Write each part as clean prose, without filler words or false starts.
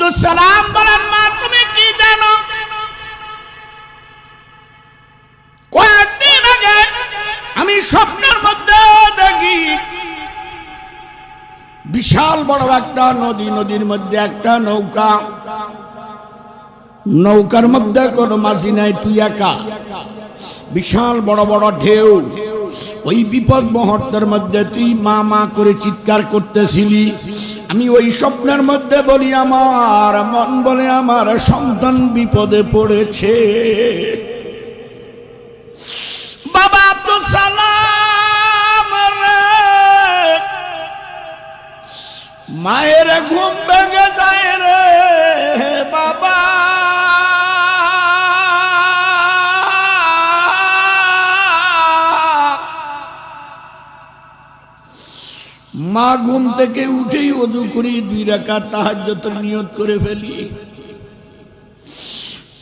আব্দুল সালাম বলেন, মা তুমি কি জানো, কয়েকদিন আগে আমি স্বপ্নের মধ্যে দেখি বিশাল বড় একটা নদী, নদীর মধ্যে একটা নৌকা, নৌকার মধ্যে কোনো মাঝি নাই, তুই একা, বিশাল বড় বড় ঢেউ। ওই বিপদ মুহূর্তের মধ্যে তুই মা মা করে চিৎকার করতেছিলি। আমি ওই স্বপ্নের মধ্যে বলি, আমার মন বলে আমার সন্তান বিপদে পড়েছে। বাবা আব্দুল সালাম রে, মায়ের ঘুম ভেঙে যায় রে বাবা। মা ঘুম থেকে উঠেই ওযু করি 2 রাকাত তাহাজ্জুদের নিয়ত করে ফেলি।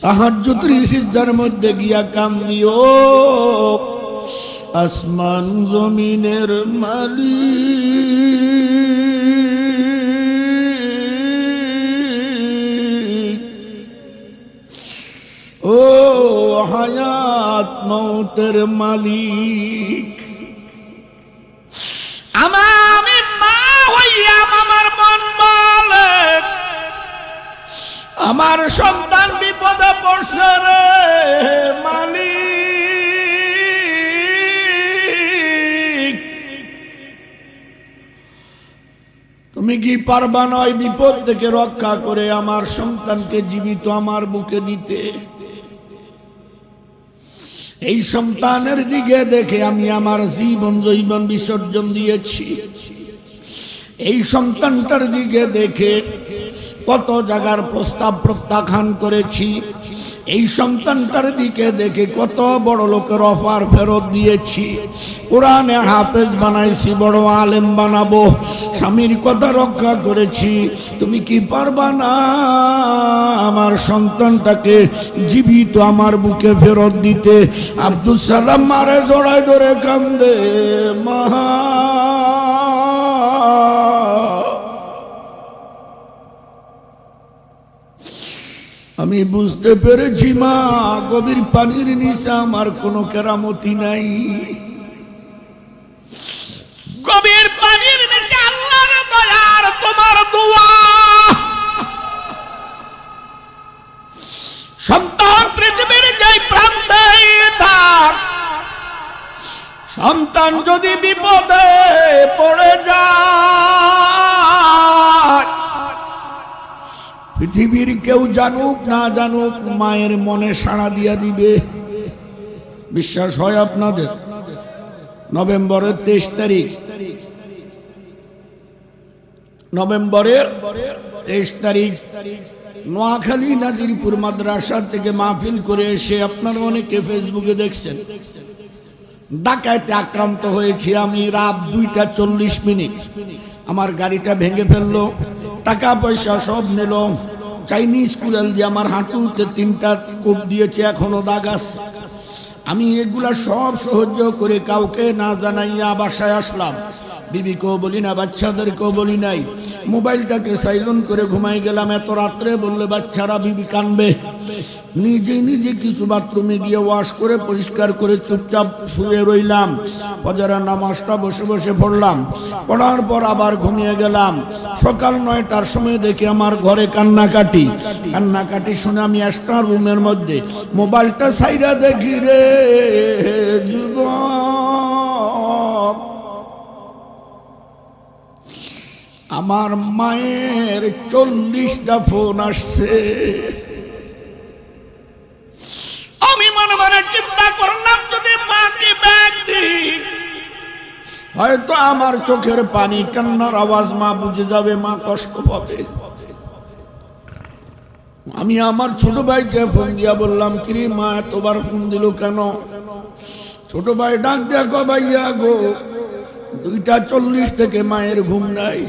তাহাজ্জুদের সিজদার মধ্যে গিয়া কান্দি, ও আসমান জমিনের মালিক, ও হায়াত মৌতের মালিক, আমি মা হইয়া আমার মন বলে আমার সন্তান বিপদে পড়ছে রে মালিক। তুমি কি পারবা না ওই বিপদ থেকে রক্ষা করে আমার সন্তানকে জীবিত আমার বুকে দিতে? এই সন্তানের দিকে দেখে আমি আমার জীবন জৈবন বিসর্জন দিয়েছি। এই সন্তানটার দিকে দেখে কত জায়গার প্রস্তাব প্রত্যাখ্যান করেছি। এই সন্তানটার দিকে দেখে কত বড় লোকের অফার ফেরত দিয়েছি। কোরআনে হাফেজ বানাইছি, বড় আলেম বানাবো, স্বামীর কথা রক্ষা করেছি। তুমি কি পারবা না আমার সন্তানটাকে জীবিত আমার বুকে ফেরত দিতে? আব্দুল সালাম মারে জড়ায় ধরে কান্দে, মা আমি বুঝতে পেরেছি মা, গভীর পানির নিচে আমার কোনো কেরামতি নাই। গভীর পানির নিচে আল্লাহর দয়ার তোমার দোয়া। সন্তান পৃথিবীর যেই প্রান্তে থাক, সন্তান যদি বিপদে পড়ে যায়, পৃথিবীর কেউ জানুক না জানুক মায়ের মনে সাড়া দিয়া দিবে। বিশ্বাস হয় আপনাদের? নভেম্বরের 23 তারিখ, নভেম্বরের 23 তারিখ নোয়াখালী নাজিরপুর মাদ্রাসা থেকে মাহফিল করে এসে আপনারা অনেকে ফেসবুকে দেখছেন, ডাকাইতে আক্রান্ত হয়েছি আমি। রাত 2:40 আমার গাড়িটা ভেঙে ফেললো, টাকা পয়সা সব নিল। চাইনিজ কুড়াল দিয়ে আমার হাঁটুতে 3টা কোপ দিয়েছে, এখনো দাগ আছে। আমি এগুলা সব সহ্য করে কাউকে না জানাইয়া বাসায় আসলাম। বিবিকেও বলি না, বাচ্চাদেরকেও বলি নাই। মোবাইলটাকে সাইলেন্ট করে ঘুমাই গেলাম। এত রাত্রে বললে বাচ্চারা বিবি কানবে। নিজে নিজে কিছু বাথরুমে গিয়ে ওয়াশ করে পরিষ্কার করে চুপচাপ শুয়ে রইলাম। ফজরের নামাজটা বসে বসে পড়লাম। পড়ার পর আবার ঘুমিয়ে গেলাম। সকাল 9টার সময় দেখি আমার ঘরে কান্নাকাটি। কান্নাকাটি শুনে আমি একটা রুমের মধ্যে মোবাইলটা সাইরা দেখি রে যুবক, আমার মায়ের 40টা ফোন আসছে। আমি মনে মনে চিন্তা করলাম, যদি মাকে ব্যাগ দিই হয়তো আমার চোখের পানি কান্নার আওয়াজ মা বুঝে যাবে, মা কষ্ট পাবে। আমি আমার ছোট ভাইকে ফোন দিয়া বললাম, কিরে মা এতবার ফোন দিল কেন? ছোট ভাই ডাক দেখো ভাইয়া গো, 2:40 থেকে মায়ের ঘুম নাই।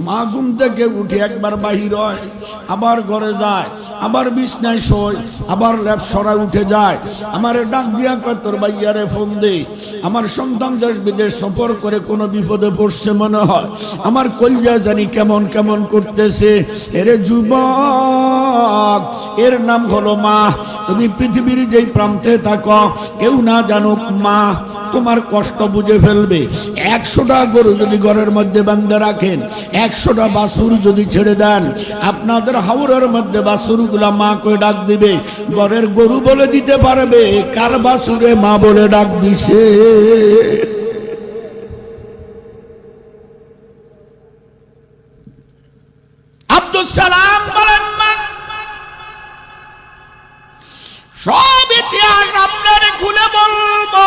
মা ঘুম থেকে উঠে একবার বাহির হয়, আবার ঘরে যায়, আবার বিছনায় শোয়, আবার ল্যাপ সরায় উঠে যায়। আমার ডাক দিয়া কয় তোর ভাইয়ারে ফোন দে, আমার সন্তান দেশ বিদেশ সফর করে কোনো বিপদে পড়ছে মনে হয়, আমার কলজা জানি কেমন কেমন করতেছে। এরে যুবক, এর নাম হলো মা। তুমি পৃথিবীর যেই প্রান্তে থাকো, কেউ না জানুক, মা তোমার কষ্ট বুঝে ফেলবে। 100টা গরু যদি ঘরের মধ্যে বাঁধে রাখেন, 100টা বাছুর যদি ছেড়ে দেন, আপনাদের হাওরের মধ্যে বাছুরগুলা মা কই ডাক দিবে। ঘরের গরু বলে দিতে পারবে কার বাছুরে মা বলে ডাক দিছে। আব্দুল সালাম বলেন, সব ইতিহাস আপনার খুলে বলবো।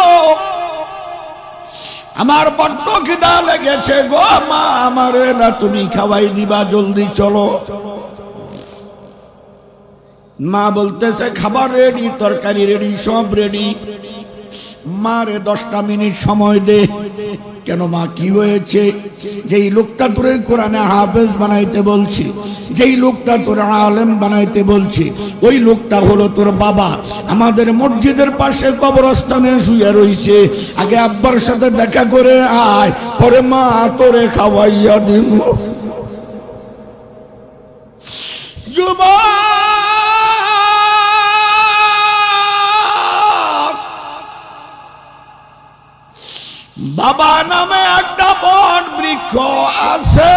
আমার বড্ড খিদা লেগেছে গো মা, আমারে না তুমি খাওয়াই দিবা, জলদি চলো। মা বলতেছে খাবার রেডি, তরকারি রেডি, সব রেডি। মারে 10টা মিনিট সময় দে। কেন মা, কি হয়েছে? যেই লোকটা তোরে কোরআনে হাফেজ বানাইতে বলছি, যেই লোকটা তোর আলেম বানাইতে বলছি, ওই লোকটা হলো তোর বাবা। আমাদের মসজিদের পাশে কবরস্থানে শুয়ে রইছে। আগে আব্বার সাথে দেখা করে আয়, পরে মা তোরে খাওয়াইয়া দিব। যুবক, বাবা নামে একটা বট বৃক্ষ আছে।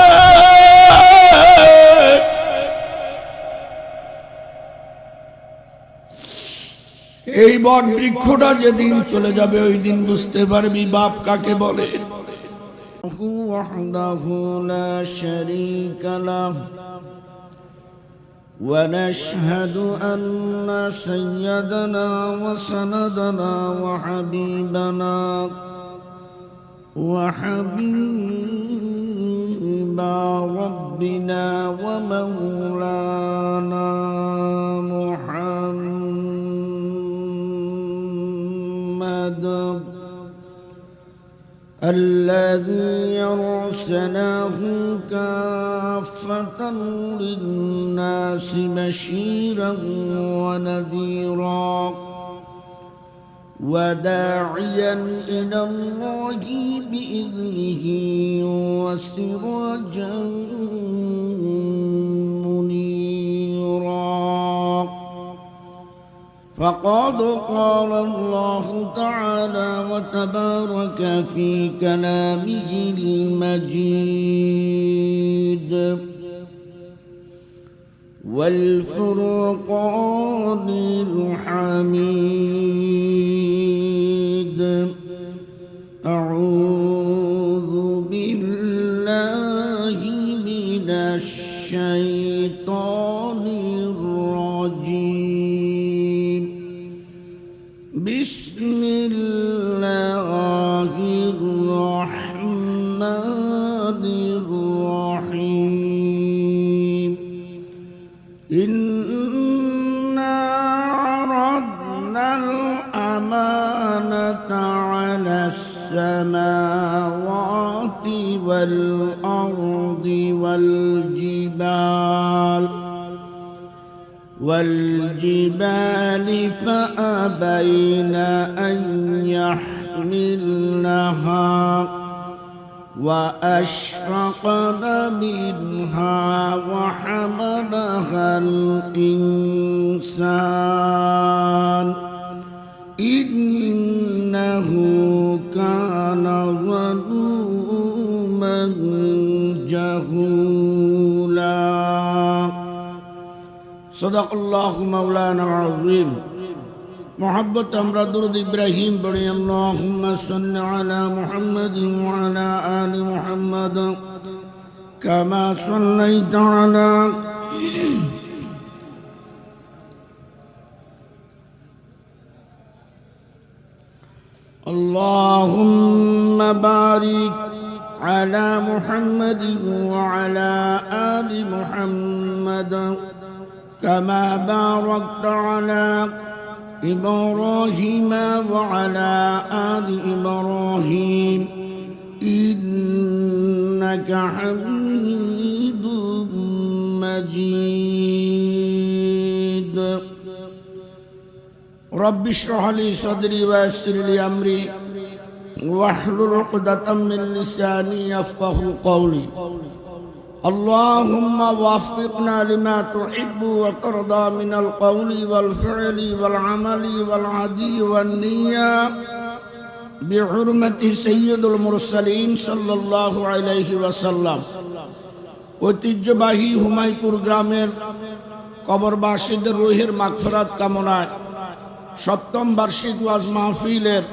এই বট বৃক্ষটা যেদিন চলে যাবে, ওই দিন বুঝতে পারবি বাপ কাকে বলে। ওয়াহদাহু লা শারীকা লাহু ونشهد أن سيدنا وسندنا وحبيبنا وحبيب ربنا ومولانا محمد الذي أرسله كافة للناس بشيرا ونذيرا وداعيا إلى الله بإذنه وسراجا منيرا. فقد قال الله تعالى وتبارك في كلامه المجيد والفرقان الحميد. أعوذ بالله من الشيطان الرجيم. بسم الله الرحمن الرحيم. إنا عرضنا الأمانة على السماوات والأرض والجبال فأبين أن يحملنها وأشفقن منها وحملها الإنسان إنه كان ظلوما جهولا. صدق الله مولانا العظيم. محبت امرا درود ابراہیم بڑی. اللهم صل على محمد وعلى آل محمد كما صليت على اللهم بارك على محمد وعلى آل محمد كما باركت على إبراهيم وعلى آل إبراهيم إنك إنك حميد مجيد رب اشرح لي صدري ويسر لي أمري واحلل عقدة من لساني يفقهوا قولي اللهم وفقنا لما تحب وترضى من القول والفعل والعمل والعدي والنية بحرمة سيد المرسلين صلى الله عليه وسلم ঐতিহ্যবাহী হুমায়পুর গ্রামের কবরবাসীদের রুহের মাগফিরাত কামনায় সপ্তম বার্ষিক ওয়াজ মাহফিলের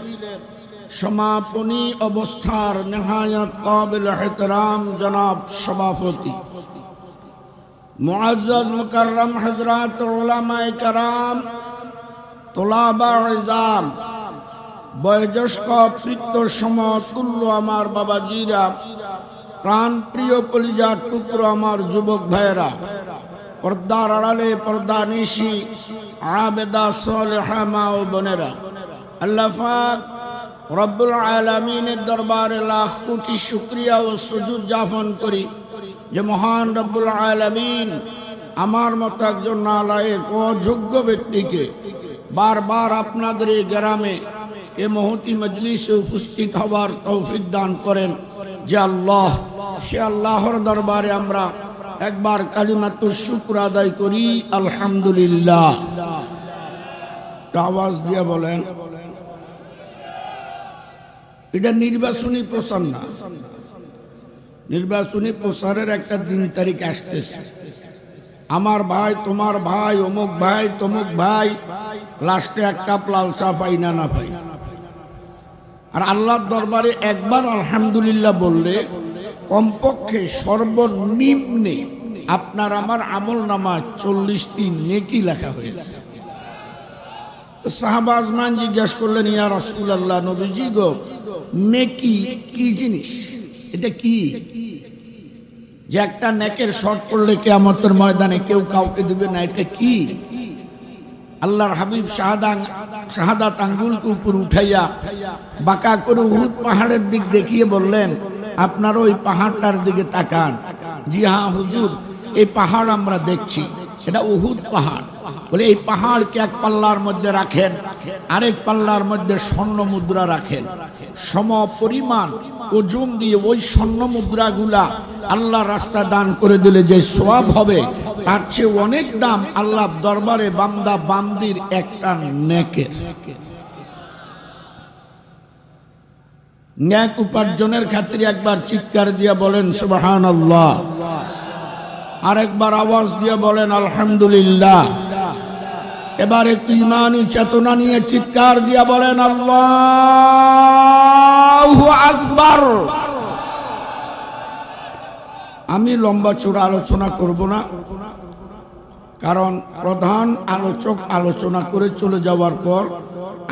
সমাপনী অবস্থার নেহায়াত কাবিল ইহতরাম জনাব সভাপতি মুআজ্জাজ মুকাররম হযরত উলামায়ে কেরাম তোলাবা ইজাম বয়োজ্যেষ্ঠ পিতৃ সমতুল্য আমার বাবাজিরা প্রাণ প্রিয় কলিজার টুকরো আমার যুবক ভাইয়েরা পর্দার আড়ালে পর্দা নিশি আবেদা সালেহা মা ও বোনেরা আল্লাহ পাক রব্বুল আলামিনের দরবারে লাখ কোটি শুকরিয়া ও সুজুদ জ্ঞাপন করি যে মহান রব্বুল আলামিন আমার মতো একজন নালায়েক অযোগ্য ব্যক্তিকে বারবার আপনাদের এই গ্রামে এ মহতি মজলিসে উপস্থিত হওয়ার তৌফিক দান করেন যে আল্লাহ সে আল্লাহর দরবারে আমরা একবার কালিমাতুশ শুকর আদায় করি আলহামদুলিল্লাহ। আওয়াজ দিয়ে বলেন, এটা নির্বাচনী প্রচার না, নির্বাচনী প্রচারের একটা দিন তারিখ আসতেছে। আমার ভাই, তোমার ভাই, অমুক ভাই, তমুক ভাই, লাস্টে এক কাপ লাল চা পাই না না পাই। আর আল্লাহর দরবারে একবার আলহামদুলিল্লাহ বললে কমপক্ষে সর্বনিম্নে আপনার আমার আমল নামা 40টি নেকি লেখা হয়েছে। তো সাহাবা আজমান জিজ্ঞেস করলেন, ইয়া রাসূলুল্লাহ, নবীজি গো, নেকি কি জিনিস? এটা কি যে একটা নেকের শর্ট পড়লে কিয়ামতের ময়দানে কেউ কাউকে দিবে না? এটা কি? আল্লাহর হাবিব শাহাদাত আঙ্গুলকে উপর উঠাইয়া বাঁকা করে উহুদ পাহাড়ের দিক দেখিয়ে বললেন, আপনারা ওই পাহাড়টার দিকে তাকান। জি হ্যাঁ হুজুর, এই পাহাড় আমরা দেখছি, এটা উহুদ পাহাড়। বলে এই পাহাড়কে এক পাল্লার মধ্যে রাখেন, আরেক পাল্লার মধ্যে স্বর্ণ মুদ্রা রাখেন, সম পরিমাণ ওজন দিয়ে ওই স্বর্ণ মুদ্রাগুলা আল্লাহ রাস্তা দান করে দিলে যে সওয়াব হবে তার চেয়ে অনেক দাম আল্লাহ দরবারে বান্দা বান্দির একটা নেকের। ন্যাক উপার্জনের খাতিরে একবার চিৎকার দিয়া বলেন সুবহানাল্লাহ, আরেকবার আওয়াজ দিয়ে বলেন আলহামদুলিল্লাহ। এবার একটু ইমানি চেতনা নিয়ে চিৎকার দিয়া বলেন আল্লাহু আকবার। আমি লম্বা চূড়া আলোচনা করব না, কারণ প্রধান আলোচক আলোচনা করে চলে যাওয়ার পর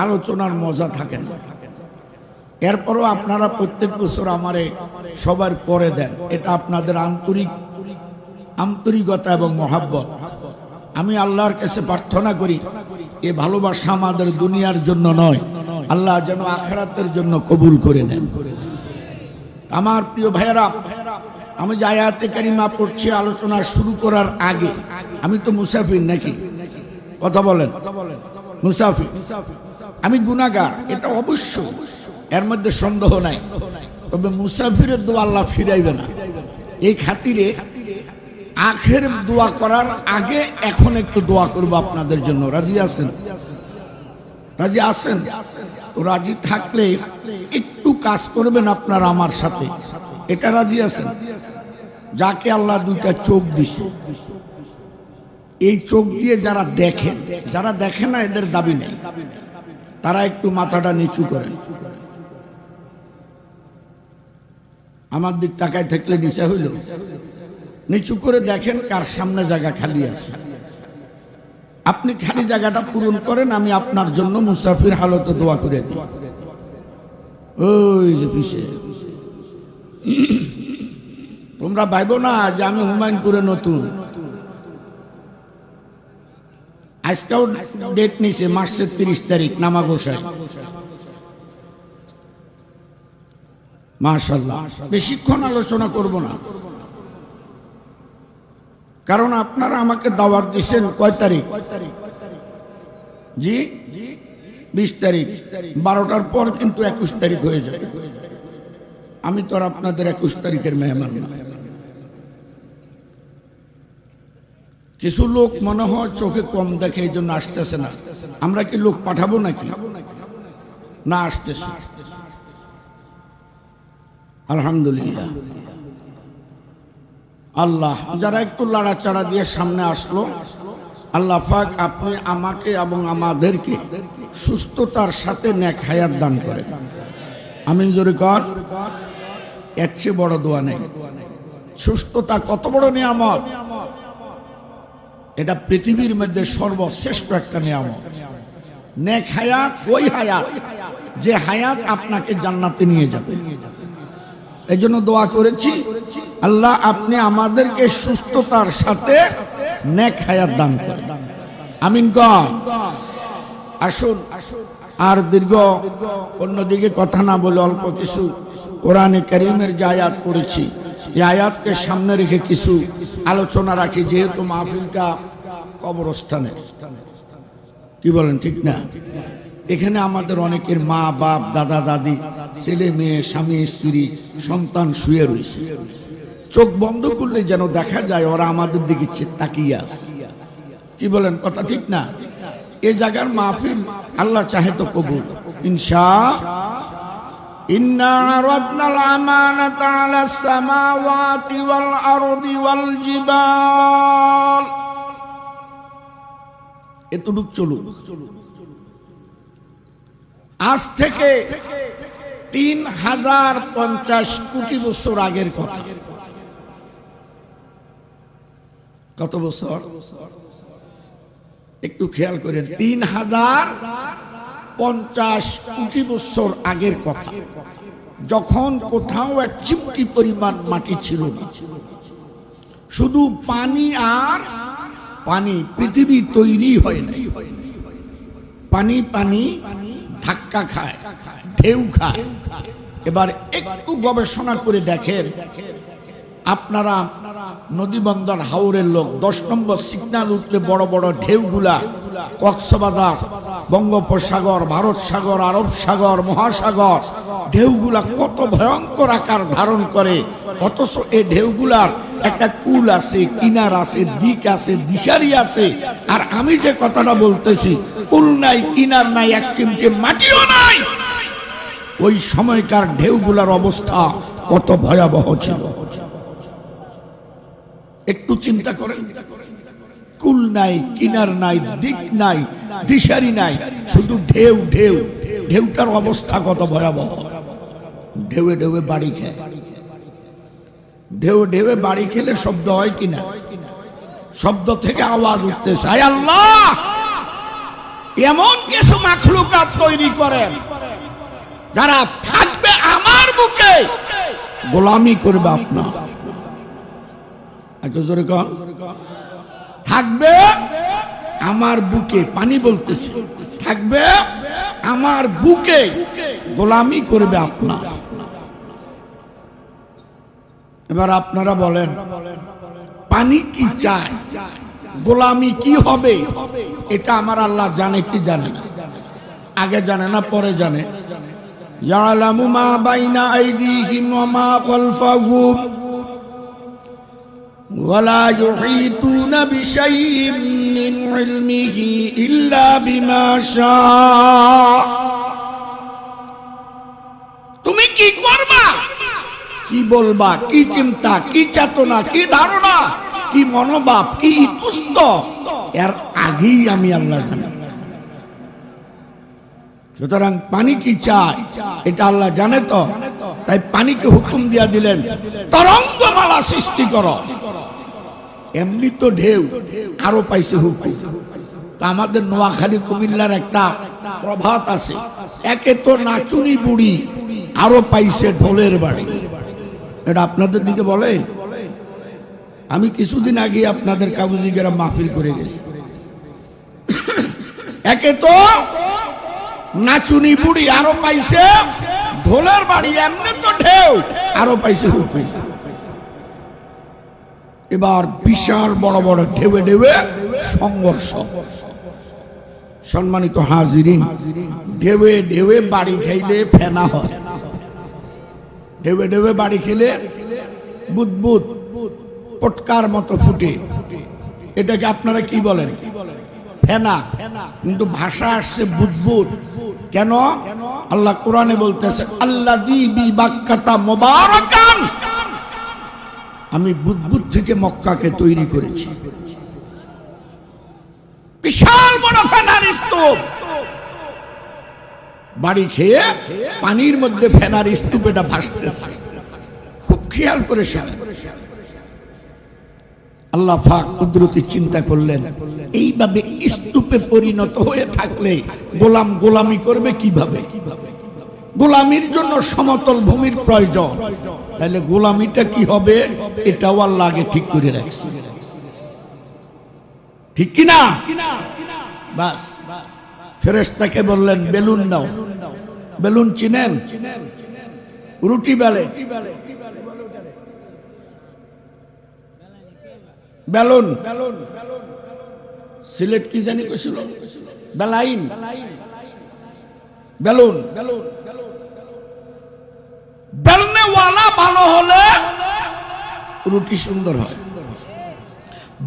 আলোচনার মজা থাকে না। এরপরও আপনারা প্রত্যেক বছর আমারে সবার পরে দেন, এটা আপনাদের আন্তরিকতা এবং মহাব্বত। আমি আল্লাহর কাছে প্রার্থনা করি এ ভালোবাসা আমাদের দুনিয়ার জন্য নয়, আল্লাহ যেন আখিরাতের জন্য কবুল করে নেন। আমার প্রিয় ভাইয়েরা, আমি যে আয়াতে কারিমা পড়ছি আলোচনা শুরু করার আগে, আমি তো মুসাফির নাকি? কথা বলেন, মুসাফির। আমি গুনাহগার, এটা অবশ্য, এর মধ্যে সন্দেহ নাই। তবে মুসাফিরের দোয়া আল্লাহ ফিরাইবে না। এই খাতিরে আখের দোয়া করার আগে এখন একটু দোয়া করব আপনাদের জন্য। রাজি আছেন? রাজি আছেন? তো রাজি থাকলে একটু কাজ করবেন আপনারা আমার সাথে, এটা রাজি আছেন? যাকে আল্লাহ দুইটা চোখ দিছে, এই চোখ দিয়ে যারা দেখেন, যারা দেখে না এদের দাবি নেই, তারা একটু মাথাটা নিচু করেন। আমার দিক তাকায় থাকলে নিচে হইল, নিচু করে দেখেন কার সামনে জায়গা খালি আছে। আপনি খালি জায়গাটা পূরণ করেন, আমি আপনার জন্য মুসাফির হালতে দোয়া করে দিই। ওই যে পিছে তোমরা ভাইবো না যে আমি হুমায়ুনপুরে নতুন। আজকেও ডেট নিছে মার্চের 30 তারিখ, নামা গোসাই। মাশাআল্লাহ। বেশিক্ষণ আলোচনা করব না, কারণ আপনারা আমাকে দাওয়াত দিয়েছেন কয় তারিখ? জি 20 তারিখ। 12টার পর কিন্তু 21 তারিখ হয়ে যাবে। আমি তো আর আপনাদের 21 তারিখের মেহমান না। কিছু লোক মনে হয় চোখে কম দেখে, এই জন্য আসতেছে না। আমরা কি লোক পাঠাবো নাকি? না, আসতেছে। আলহামদুলিল্লাহ। আল্লাহ, যারা একটু লাড়াচাড়া দিয়ে সামনে আসলো, আল্লাহ পাক আপনি আমাকে এবং আমাদেরকে সুস্থতার সাথে নেক হায়াত দান করেন। আমিন জোরে কর। এর চেয়ে বড় দোয়া নেই। সুস্থতা কত বড় নিয়ামত! এটা পৃথিবীর মধ্যে সর্বশ্রেষ্ঠ একটা নিয়ামত। নেক হায়াত ওই হায়াত যে হায়াত আপনাকে জান্নাতে নিয়ে যাবে। এই জন্য দোয়া করেছি, আল্লাহ আপনি আমাদেরকে সুস্থতার সাথে নেক হায়াত দান করেন। আমিন কর। আসুন, আর দীর্ঘ অন্যদিকে কথা না বলে অল্প কিছু কোরআনে কারীমের যে আয়াত পড়েছি, এই আয়াতকে সামনে রেখে কিছু আলোচনা রাখি। যেহেতু মাহফিলটা কবরস্থানে, কি বলেন ঠিক না? এখানে আমাদের অনেকের মা বাপ, দাদা দাদি, ছেলে মেয়ে, স্বামী স্ত্রী, সন্তান শুয়ে রয়েছে। চোখ বন্ধ করলে যেন দেখা যায় ওরা আমাদের দিকে তাকিয়ে আছে। কি বলেন, কথা ঠিক না? এই জায়গার মাহফিল আল্লাহ চাহে তো কবুল ইনশাআল্লাহ। ইন্না আরাদনাল আমানাতা আলাস সামাওয়াতি ওয়াল আরদি ওয়াল জিবাল। এতটুক চলুক। আজ থেকে 3050 কোটি বছর আগের কথা। কত বছর? একটু খেয়াল করেন। 3050 কোটি বছর আগের কথা, যখন কোথাও এক চিমটি পরিমাণ মাটি ছিল না, শুধু পানি আর পানি, পৃথিবী তৈরি হয় নাই। পানি পানি ধাক্কা খায়, ঢেউ খায়। এবার একটু গবেষণা করে দেখেন আপনারা, নদী বন্দর হাওরের লোক, 10 নম্বর সিগন্যাল উঠলে বড় বড় ঢেউগুলা কক্সবাজার, বঙ্গোপসাগর, ভারত সাগর, আরব সাগর, মহাসাগর, ঢেউগুলা কত ভয়ঙ্কর আকার ধারণ করে। অথচ এই ঢেউগুলার একটা কুল আছে, কিনার আছে, দিক আছে, দিশারি আছে। আর আমি যে কথাটা বলতেছি, কুল নাই, কিনার নাই, এক চিমটে মাটিও নাই। ওই সময়কার ঢেউগুলার অবস্থা কত ভয়াবহ ছিল একটু চিন্তা করেন। কুল নাই, কিনার নাই, দিক নাই, দিশারি নাই, শুধু ঢেউ ঢেউ। ঢেউটার অবস্থা কত ভয়াবহ। ঢেউয়ে ঢেউয়ে বাড়ি খায়। ঢেউ ঢেউয়ে বাড়ি খেলে শব্দ হয় কিনা? শব্দ থেকে আওয়াজ উঠতেছে। আয় আল্লাহ, এমন কিছু মাখলুকাত তৈরি করেন যারা থাকবে আমার বুকে, গোলামি করবে আপনার। একটু জোরে কর। থাকবে আমার বুকে, পানি বলতেছে, থাকবে আমার বুকে, গোলামি করবে আপনার। এবার আপনারা বলেন, পানি কি চায়, গোলামি কি হবে? এটা আমার আল্লাহ জানে কি জানে না? আগে জানে না পরে জানে? ইয়ালামু মা বাইনা আইদিহিম ওয়া মা খালফাহুম ওয়ালা ইউহিতুনা বিশাইইন মিন ইলমিহি ইল্লা বিমা শাআ। তুমি কি করবা, কি বলবা, কি চিন্তা, কি চেতনা, কি ধারণা, কি মনোভাব, কি ইতস্ত, এর আগেই আমি আল্লাহ জানি। সুতরাং পানি কি চায় এটা আল্লাহ জানে তো, তাই পানিকে হুকুম দিয়া দিলেন তরঙ্গমালা সৃষ্টি করো। এমনি তো ঢেউ, আরো পাইছে হুকুম। তা আমাদের নোয়াখালী কুমিল্লার একটা প্রভাত আছে, একে তো নাচুনি বুড়ি, আরো পাইছে ঢোলের বাড়ি। এটা আপনাদের দিকে বলে? আমি কিছুদিন আগে আপনাদের কাগজি গ্রাম মাহফিল করে গেছি। একে তো নাচুনি বুড়ি, আরো পাইছে ঢোলের বাড়ি, এমনি তো ঢেউ, আরো পাইছে হুকুম। এবার বিশাল বড় বড় ঢেউে ঢেউে সংঘর্ষ। সম্মানিত হাজিরিন, ঢেউে ঢেউে বাড়ি খাইলে ফেনা হয়, ঢেউে ঢেউে বাড়ি খেলে বুদবুদ পটকার মতো ফুটে। এটাকে আপনারা কি বলেন? ফেনা। কিন্তু ভাষা আসছে বুদবুদ। কেন? আল্লাহ কোরআনে বলতেছে আল্লাযী বিবাক্কাতা মুবারাকান, আমি বুদবুদ থেকে মক্কাকে তৈরি করেছি। বিশাল বড় ফেনার স্তূপ, বাড়ি খেয়ে পানির মধ্যে ফেনার স্তূপ এটা ভাসতেছে। খুব খেয়াল করে শোনেন। আল্লাহ পাক কুদরতি চিন্তা করলেন, এইভাবে স্তূপে পরিণত হয়ে থাকলে গোলাম গোলামি করবে কিভাবে? গোলামির জন্য সমতল ভূমির প্রয়োজন। তাহলে গোলামিটা কি হবে? এটাও আল্লাহ আগে ঠিক করে রাখছে, ঠিক কিনা? বাস ফেরেশতাকে বললেন বেলুন নাও। বেলুন চিনেন? রুটি বেলে বেলুন, সিলেট কি জানি কইছিল, বেলাইন, বেলুন। বেলনেওয়ালা ভালো হলে রুটি সুন্দর হয়,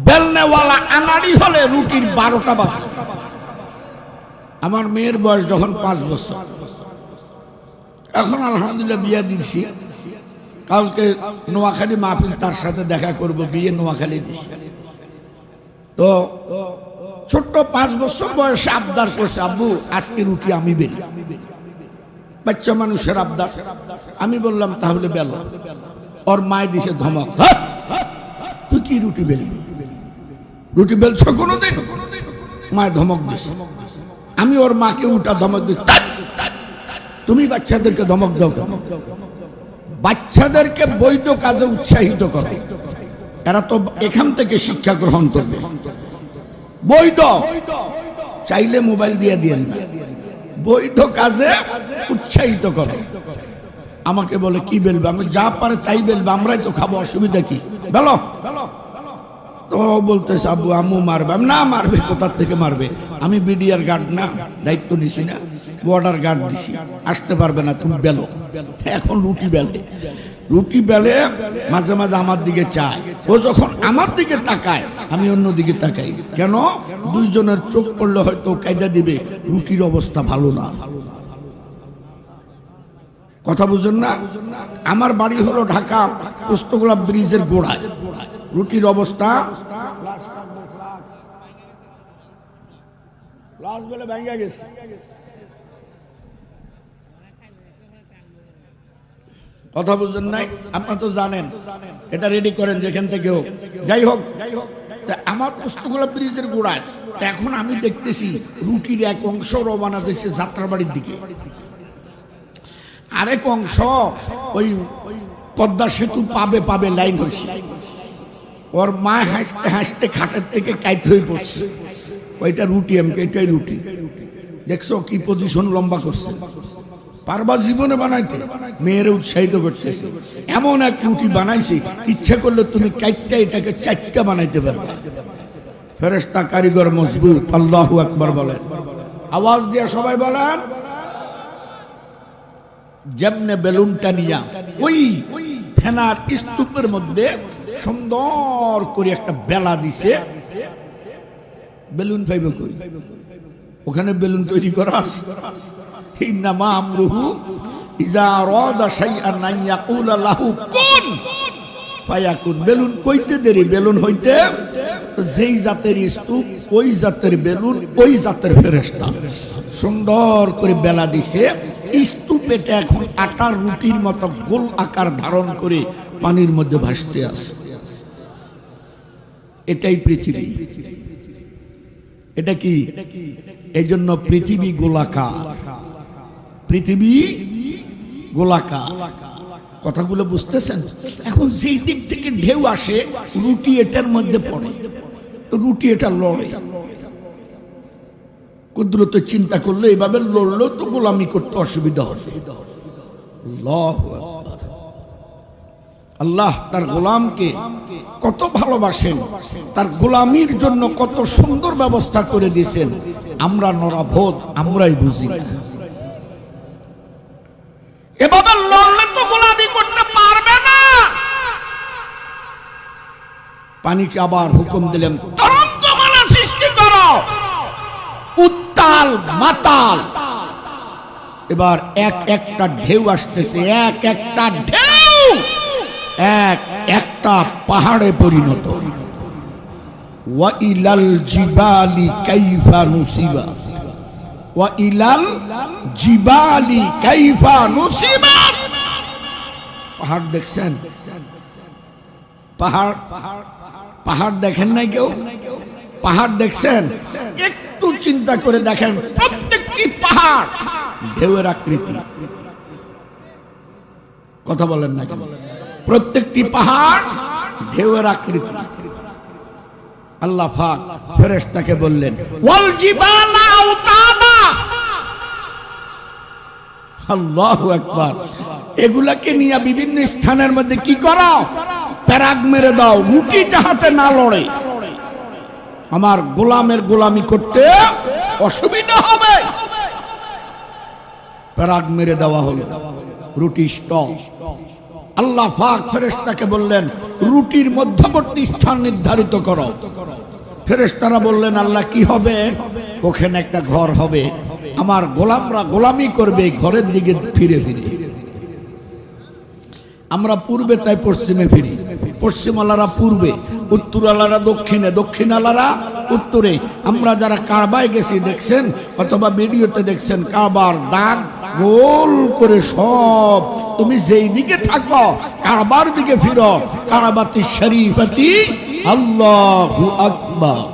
বেলনেওয়ালা আনাড়ি হলে রুটির 12টা বাজে। আমার মেয়ের বয়স যখন 5 বছর, এখন আলহামদুলিল্লাহ বিয়ে দিচ্ছি। কালকে নোয়াখালী মাহফিল, তার সাথে দেখা করব, বিয়ে নোয়াখালী দিচ্ছি। তো ছোট্ট 5 বছর বয়সে আবদার করছে, আব্বু আজকে রুটি আমি বেলি। বাচ্চা মানুষের আবদার। আমি বললাম তাহলে বেলো। ওর মায় দিছে ধমক, তুই কি রুটি বেলবি? রুটি বেলছো কোনোদিন? মায় ধমক দিছে। আমি ওর মাকে উল্টা ধমক দিচ্ছি, তুমি বাচ্চাদেরকে ধমক দাও কেন? বাচ্চাদেরকে বৈধ কাজে উৎসাহিত করো, এরা তো এখান থেকে শিক্ষা গ্রহণ করবে। বৈধ চাইলে মোবাইল দিয়ে দিয়েন না, বৈধ কাজে উৎসাহিত করো। আমাকে বলে কি বেলবে? আমি যা পারে তাই বেলবে, আমরাই তো খাবো, অসুবিধা কি? বেলো। তো বলতেছে আব্বু আম্মু মারবে। না মারবে, কোথার থেকে মারবে? আমি বিডিআর গার্ড না, দায়িত্ব নিছি না, বর্ডার গার্ড দিছি, আসতে পারবে না, তুমি বেলো। এখন রুটি বেলে, রুটি বেলে মাঝে মাঝে আমার দিকে চায়। ও যখন আমার দিকে তাকায় আমি অন্য দিকে তাকাই। কেন? দুইজনের চোখ পড়লে হয়তো কায়দা দিবে রুটির অবস্থা ভালো না। কথা বুঝেন না? আমার বাড়ি হলো ঢাকা পোস্তগোলা ব্রিজের গোড়ায়। রুটির অবস্থা কথা বুঝেন নাই? আপনারা তো জানেন, এটা রেডি করেন যেখান থেকে হোক। যাই হোক, আমার পোস্তগোলা ব্রিজের গোড়ায় এখন আমি দেখতেছি রুটির এক অংশ রওনা দিচ্ছে যাত্রাবাড়ির দিকে, আরেক অংশ ওই পদ্মা সেতু পাবে পাবে লাইন হয়েছে। ওর মা হাসতে হাসতে খাটের থেকে কাইত হয়ে পড়ছে, ওইটা রুটি, আমি এটাই রুটি। দেখছো কি পজিশন লম্বা করছে? পারবা জীবনে বানাইতে? মেয়েরে উৎসাহিত করতেছে। এমন এক রুটি বানাইছি, ইচ্ছা করলে তুমি কাইটটা এটাকে 4টা বানাইতে পারবে। ফেরেশতা কারিগর মজবুত। আল্লাহু আকবার বলেন, আওয়াজ দিয়ে সবাই বলেন। যেমনে বেলুনটা নিয়া ওই ফেনার স্তূপের মধ্যে সুন্দর করে একটা বেলা দিছে। বেলুন পাইবে কই? ওখানে বেলুন তৈরি করা আছে। ইন্নামা আমরুহু ইযা আরাদা শাইআন আন ইয়াকুলা লাহু কুন ফায়াকুন। বেলুন কইতে দেরি, বেলুন হইতে যেই জাতের স্তূপ, ওই জাতের বেলুন, ওই জাতের ফেরেশতা। সুন্দর করে বেলা দিছে। স্তূপেটা এখন আটার রুটির মতো গোল আকার ধারণ করে পানির মধ্যে ভাসতে আছে। এটাই পৃথিবী। এটা কি? এই জন্য পৃথিবী গোলাকার, পৃথিবী গোলাকার। কথাগুলো বুঝতেছেন? এখন যেই দিক থেকে ঢেউ আসে রুটি এটার মধ্যে পড়ে, তো রুটি এটা লড়ে। কুদরতে চিন্তা করলে এভাবে লড়লেও তো গোলামি করতে অসুবিধা হবে। আল্লাহু আকবার। আল্লাহ তার গোলামকে কত ভালোবাসেন, তার গোলামির জন্য কত সুন্দর ব্যবস্থা করে দিয়েছেন। আমরা নরাবোধ, আমরাই বুঝি না। এভাবে লড়লে তো গোলামি করতে পারবে না। পানিকে আবার হুকুম দিলেন, তরঙ্গমালা সৃষ্টি করো, উত্তাল মাতাল। এবার এক একটা ঢেউ আসতেছে, এক একটা ঢেউ এক একটা পাহাড়ে পরিণত। ওয়া ইলাল জিবালি কাইফা নুসিবাত, ওয়া ইলাল জিবালি কাইফা নুসিবাত। পাহাড় দেখছেন? পাহাড় পাহাড় দেখেন নাই কেউ? পাহাড় দেখছেন? একটু চিন্তা করে দেখেন, প্রত্যেকটি পাহাড় ঢেউয়ের আকৃতি। কথা বলেন না? প্রত্যেকটি পাহাড় ঢেউয়ের আকৃতি। আল্লাহ পাক ফেরেশতাকে বললেন, ওয়াল জিবালা আওতাদা। আল্লাহু আকবার। এগুলাকে নিয়ে বিভিন্ন স্থানের মধ্যে কি করো? প্যারাগ মেরে দাও, মুটি যাহাতে না লড়ে। আমার গোলামের গোলামি করতে অসুবিধা হবে। প্যারাগ মেরে দেওয়া হলো, রুটি স্টপ। আল্লাহ পাক ফেরেশতাকে বললেন, রুটির মধ্যবর্তী স্থান নির্ধারিত করো। ফেরেশতারা বললেন, আল্লাহ কি হবে? ওখানে একটা ঘর হবে, আমার গোলামরা গোলামি করবে ঘরের দিকে ফিরে ফিরে। আমরা পূর্বে তাই পশ্চিমে ফিরি, পশ্চিমালারা পূর্বে, উত্তরালারা দক্ষিণে, দক্ষিণালারা উত্তরে। আমরা যারা কাবায় গেছি দেখছেন অথবা ভিডিওতে দেখছেন, কাবার দাগ গোল করে সব, তুমি যেই দিকে থাকো কাবার দিকে ফিরো। কাবাতি শরীফাতি আল্লাহু আকবার।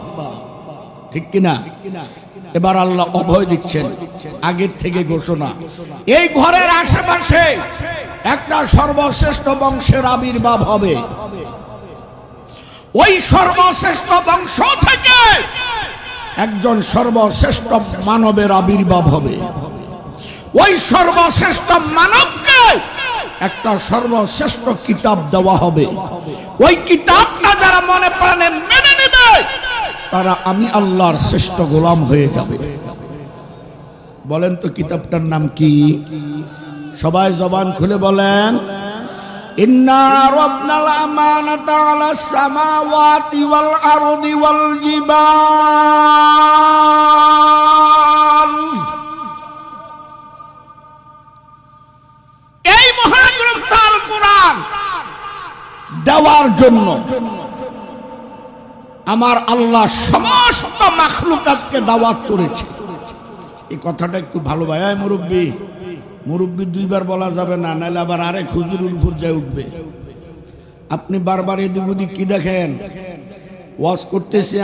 ঠিক কিনা? এবার আল্লাহ অভয় দিচ্ছেন, আগের থেকে ঘোষণা, এই ঘরের আশেপাশে একটা সর্বশ্রেষ্ঠ বংশের আবির্ভাব হবে। ওই সর্বশ্রেষ্ঠ বংশ থেকে একজন সর্বশ্রেষ্ঠ মানবের আবির্ভাব হবে। ওই সর্বশ্রেষ্ঠ মানবকে একটা সর্বশ্রেষ্ঠ কিতাব দেওয়া হবে। ওই কিতাবটা যারা মনে প্রাণে মেনে নেবে তারা আমি আল্লাহর শ্রেষ্ঠ গোলাম হয়ে যাবে। বলেন তো কিতাবটার নাম কি? সবাই জবান খুলে বলেন, ইন্না আরাদনাল আমানাতা আলাস সামাওয়াতি ওয়াল আরদি ওয়াল জিবাল। এই মহাগ্রন্থ আল কোরআন দেওয়ার জন্য আমার আল্লাহ সমস্ত মাখলুকাতকে দাওয়াত করেছে। এই কথাটা একটু ভালো ভাই। মুরব্বী, মুরব্বী দুইবার বলা যাবে না, নাহলে আবার আরেক হুজুরের উপর যায় উঠবে। আপনি বারবার এদিক ওদিক কি দেখেন? ওয়াজ করতেছি,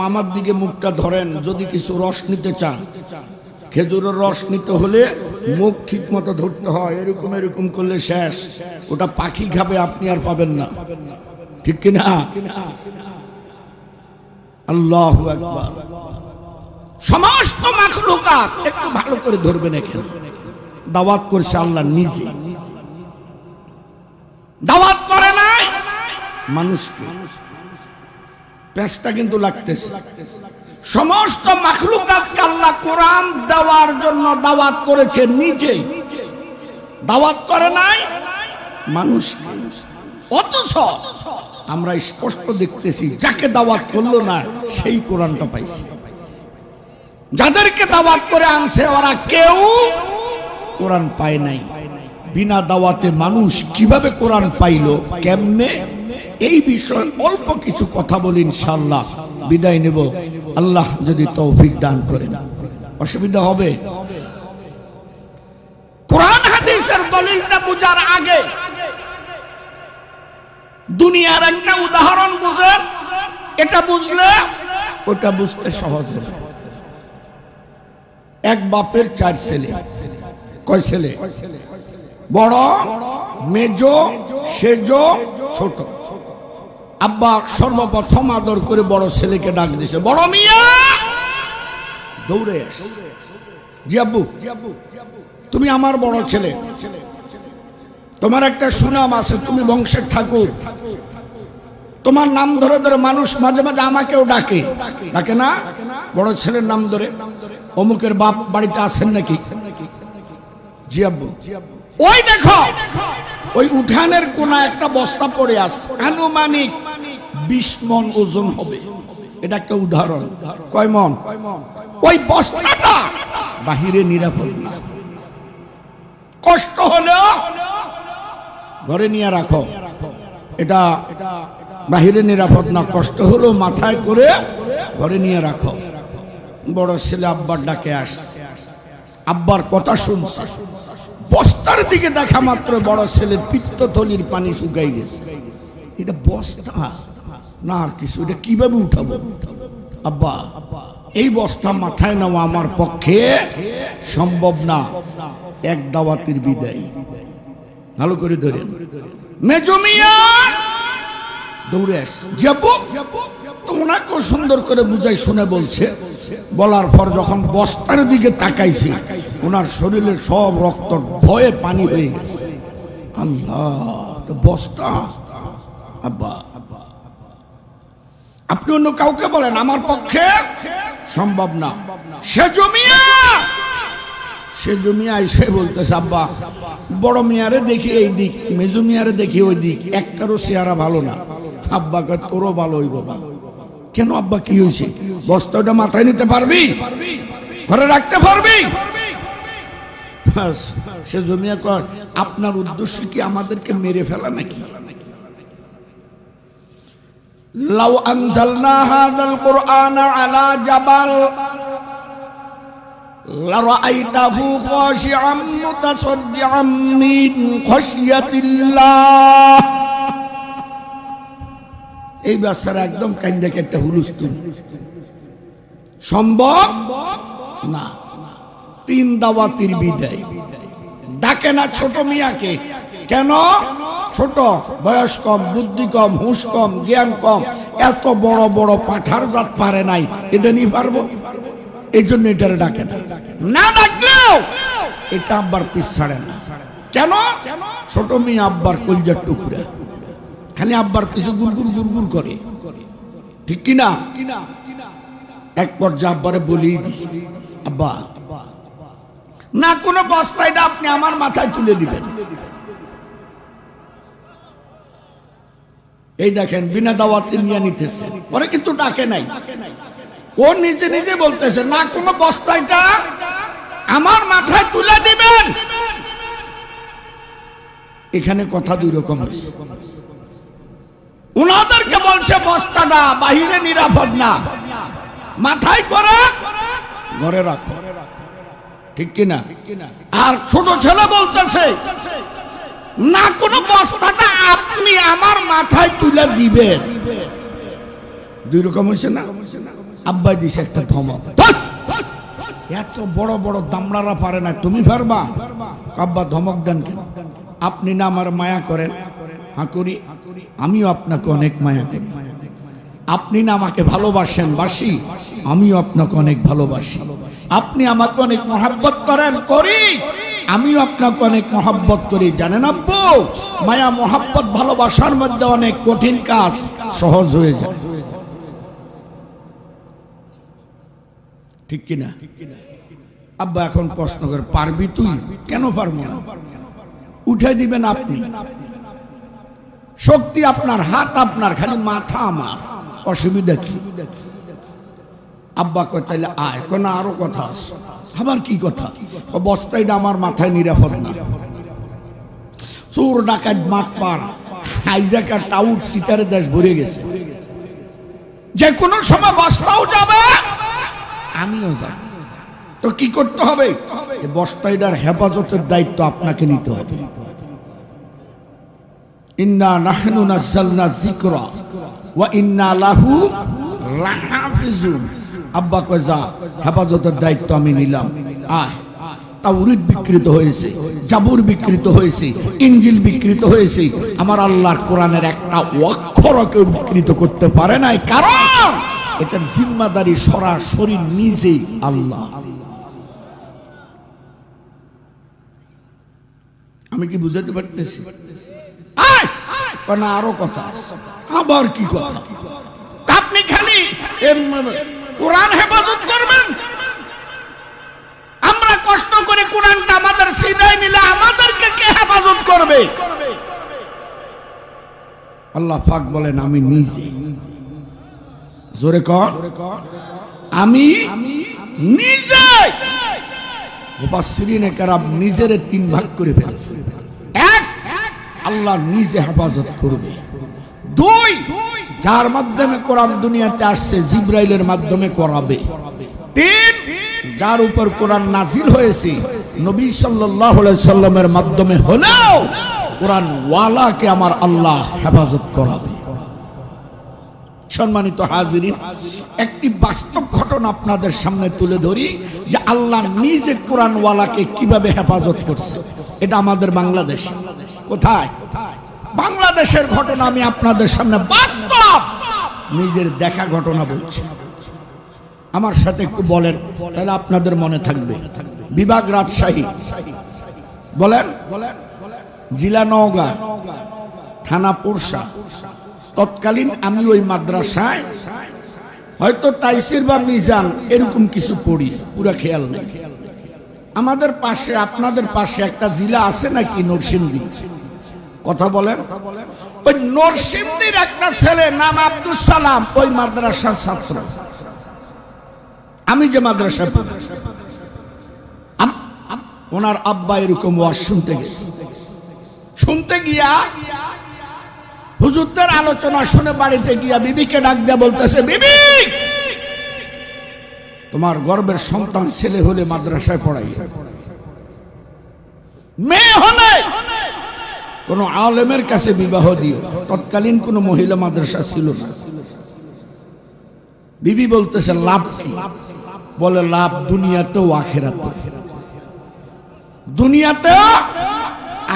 আমার দিকে মুখটা ধরেন। যদি কিছু রস নিতে চান, খেজুরের রস নিতে হলে মুখ ঠিক মতো ধরতে হয়, এরকম এরকম করলে শেষ। ওটা পাখি খাবে, আপনি আর পাবেন না। ঠিক কিনা? আল্লাহু আকবার। সমস্ত মাখলুকাত একটু ভালো করে ধরবেন। এখানে দাওয়াত করছে আল্লাহ নিজে, দাওয়াত করে নাই মানুষকে। পেশটা কিন্তু লাগতেছে। সমস্ত মাখলুকাতকে আল্লাহ কোরআন দেওয়ার জন্য দাওয়াত করেছে নিজে, দাওয়াত করে নাই মানুষকে। অথচ আমরা স্পষ্ট দেখতেছি যাকে দাওয়াত করলো না সেই কোরআনটা পাইছে। যাদেরকে দাওয়াত করে আনছে ওরা কেউ কোরআন পায় নাই। বিনা দাওয়াতে মানুষ কিভাবে কোরআন পাইল, কেমনে? এই বিষয়ে অল্প কিছু কথা বলি, ইনশাআল্লাহ বিদায় নেব, আল্লাহ যদি তৌফিক দান করেন। অসুবিধা হবে? কোরআন হাদিসের দলিলটা বোঝার আগে দুনিয়ার একটা উদাহরণ বুঝেন। এটা বুঝলে ওটা বুঝতে সহজ হবে। এক বাপের 4 ছেলে। কয় ছেলে? বড়, মেজো, সেজো, ছোট। আব্বা সর্বপ্রথম আদর করে বড় ছেলেকে ডাক দিছে, বড় মিয়া। দৌড়ে আস, জি আব্বু, তুমি আমার বড় ছেলে। তোমার একটা সুনাম আছে, তুমি বংশের ঠাকুর, তোমার নাম ধরে ধরে মানুষ মাঝে মাঝে আমাকেও ডাকে, ডাকে না? বড় ছেলের নাম ধরে, অমুকের বাপ বাড়িতে আছেন নাকি? জি আব্বু। ওই দেখো, ওই উঠানের কোনা একটা বস্তা পড়ে আছে, আনুমানিক 20 মণ ওজন হবে। এটা একটা উদাহরণ। কয় মণ? ওই বস্তাটা বাহিরে নিরাপদ না, কষ্ট হলেও ঘরে নিয়ে রাখো। এটা বাহিরে নিরাপদ না, কষ্ট হলেও মাথায় করে ঘরে নিয়ে রাখো। বড় ছেলে আব্বার ডাকে আসছে, আব্বার কথা শুনছে। বস্তার দিকে দেখা মাত্র বড় ছেলের পিত্তথলির পানি শুকাই গেছে। এটা বস্তা না আর কিছু, এটা কিভাবে উঠাবো? আব্বা, এই বস্তা মাথায় নেওয়া আমার পক্ষে সম্ভব না। এক দাওয়াতের বিদায়। ভালো করে ধরেন। মেজো মিয়া দৌড়ে আসছে, যাবো তো ওনাকেও সুন্দর করে বুঝাই শুনে বলছে। বলার পর যখন বস্তার দিকে তাকাইছি, ওনার শরীরে সব রক্ত ভয়ে পানি হয়ে গেছে। আল্লাহ, বস্তা! আব্বা, আপনি অন্য কাউকে বলেন, আমার পক্ষে সম্ভব না। সে জমিয়া এসে বলতেছে, আব্বা, বড় মিয়ারে দেখি এই দিক, মেজো মিয়ারে দেখি ওই দিক, একটারও চেহারা ভালো না। আব্বা কয়, তোরও ভালো হইব না। কেন আব্বা, কি হয়েছে? বস্তাটা মাথায় নিতে পারবি? ঘরে রাখতে পারবি? সে জমিয়া কয়, আপনার উদ্দেশ্য কি আমাদেরকে মেরে ফেলা নাকি? লাউ আনজালনা হাযাল কুরআনা আলা জাবাল লারাআইতাহু খাশিআম মুতাসাদ্দিআম মিন খাশিয়াতিল্লাহ। এই বাচ্চারা একদম কান্দে একটা হুলস্থুল। সম্ভব না। 3 দাওয়াতের বিদায়। ডাকে না ছোট মিয়াকে। কেন? ছোট, বয়স কম, বুদ্ধি কম, হুঁশ কম, জ্ঞান কম। এত বড় বড় পাঠার জাত পারে নাই, এটা নিয়ে পারবো? এই জন্য এটারে ডাকে না। না ডাকলেও এটা আব্বার পিছ ছাড়ে না। কেন? ছোট মেয়ে আব্বার কলজার টুকরা, খালি আব্বার পিছু গুড়গুড় গুড়গুড় করে, ঠিক কিনা? এক পর্যায়ে আব্বারে বলেই দিছি, আব্বা, না কোনো বস্তাটা আপনি আমার মাথায় তুলে দিবেন। এই দেখেন, বিনা দাওয়াতে নিয়ে নিতেছে। পরে কিন্তু ডাকে নাই, ও নিজে নিজে বলতেছে, না কোনো বস্তাটা আমার মাথায় তুলে দিবেন। এখানে কথা দুই রকম হয়েছে। উনাদেরকে বলছে বস্তাটা বাহিরে নিরাপদ না, মাথায় করে ঘরে রাখো, ঠিক কিনা? আর ছোট ছেলে বলতেছে, না কোনো বস্তাটা আপনি আমার মাথায় তুলে দিবেন। দুই রকম হয়েছে না? আব্বা দিছে একটা ধমক, এত বড় বড় দামড়ারা পারে না, তুমি পারবা? আব্বা ধমক দেন কেন? আপনি না আমার মায়া করেন? হ্যাঁ করি, আমিও আপনাকে অনেক মায়া করি। আপনি না আমাকে ভালোবাসেন? বাসি, আমিও আপনাকে অনেক ভালোবাসি। আপনি আমাকে অনেক মহব্বত করেন? করি, আমিও আপনাকে অনেক মহব্বত করি। জানেন আব্বু, মায়া মহব্বত ভালোবাসার মধ্যে অনেক কঠিন কাজ সহজ হয়ে যায়, ঠিক কিনা? আব্বা এখন প্রশ্ন করে, পারবি তুই? কেন পারবো না? উঠে দিবেন আপনি, শক্তি আপনার, হাত আপনার, খালি মাথা আমার, অসুবিধা কি? আব্বা কয়, তাইলে আয়। কোন আরো কথা আছে? আবার কি কথা? বস্তাইটা আমার মাথায় নিরাপদ না। চোর ডাকাত মাঠপাড় হাইজাকার টাউট সিটারে দেশ ভরে গেছে, যে কোনো সময় বস্তাও যাবে, আমিও যাব। তো কি করতে হবে? বস্তাইটার হেফাজতের দায়িত্ব আপনাকে নিতে হবে। ইন্না নাহনু নাযালনা যিকরা ওয়া ইন্না লাহু লাহাফিজুন। আব্বা কয়, যা, হেফাজতের দায়িত্ব আমি নিলাম। আয়। তাওরীত বিকৃত হয়েছে, জাবুর বিকৃত হয়েছে, ইনজিল বিকৃত হয়েছে, আমার আল্লাহর কোরআনের একটা অক্ষরও কেউ বিকৃত করতে পারে নাই, কারণ এটার জিম্মাদারি সরাসরি নিজেই আল্লাহ। আমি কি বুঝাতে পারতেছি? না আরো কথা, আবার কি কথা? আপনি খালি কোরআন হেফাজত করবেন, আমরা কষ্ট করে কোরআনটা আমাদের সিনায় নিলে আমাদেরকে কে হেফাজত করবে? আল্লাহ পাক বলেন আমি নিজে। জোরে কর, আমি নিজে। মুফাসসিরিনে কেরাম নিজের তিন ভাগ করে ফেলেছে। এক, আল্লাহ নিজে হেফাজত করবে। দুই, যার মাধ্যমে কোরআন দুনিয়াতে আসছে জিবরাইলের মাধ্যমে করাবে। তিন, যার উপর কোরআন নাজিল হয়েছে নবী সাল্লাল্লাহু আলাইহি সাল্লামের মাধ্যমে হলেও কোরআন ওয়ালাকে আমার আল্লাহ হেফাজত করাবে। সম্মানিত হাজিরিন, একটি বাস্তব ঘটনা আপনাদের সামনে তুলে ধরি যে আল্লাহ নিজে কোরআন ওয়ালাকে কিভাবে হেফাজত করছে। এটা আমাদের বাংলাদেশ। কোথায়? বাংলাদেশের ঘটনা আমি আপনাদের সামনে বাস্তব নিজের দেখা ঘটনা বলছি। আমার সাথে একটু বলেন, তাহলে আপনাদের মনে থাকবে। বিভাগ রাজশাহী, বলেন জেলা নওগাঁ, থানা পুরসা। তৎকালীন আমি ওই মাদ্রাসায় হয়তো তাইসির বা মিজান এরকম কিছু পড়ি, পুরা খেয়াল নেই। আমাদের পাশে, আপনাদের পাশে একটা জেলা আছে নাকি, নরসিংদী। কথা বলেন, ওই নরসিংদীর একটা ছেলে নাম আব্দুল সালাম ওই মাদ্রাসার ছাত্র। আমি যে মাদ্রাসায় পড়ি, ওনার আব্বা এরকম ওয়াজ শুনতে গেছে। শুনতে গিয়া হুজুরদের আলোচনা শুনে বাড়িতে গিয়া বিবিকে ডাক দিয়া বলতেছে, বিবি তোমার গর্বের সন্তান ছেলে হলে মাদ্রাসায় পড়াই, মেয়ে হলে কোন আলেমের কাছে বিবাহ দিও। তৎকালীন কোন মহিলা মাদ্রাসা ছিল না। বিবি বলতেছে লাভ কি? বলে লাভ দুনিয়াতেও আখেরাতে, দুনিয়াতেও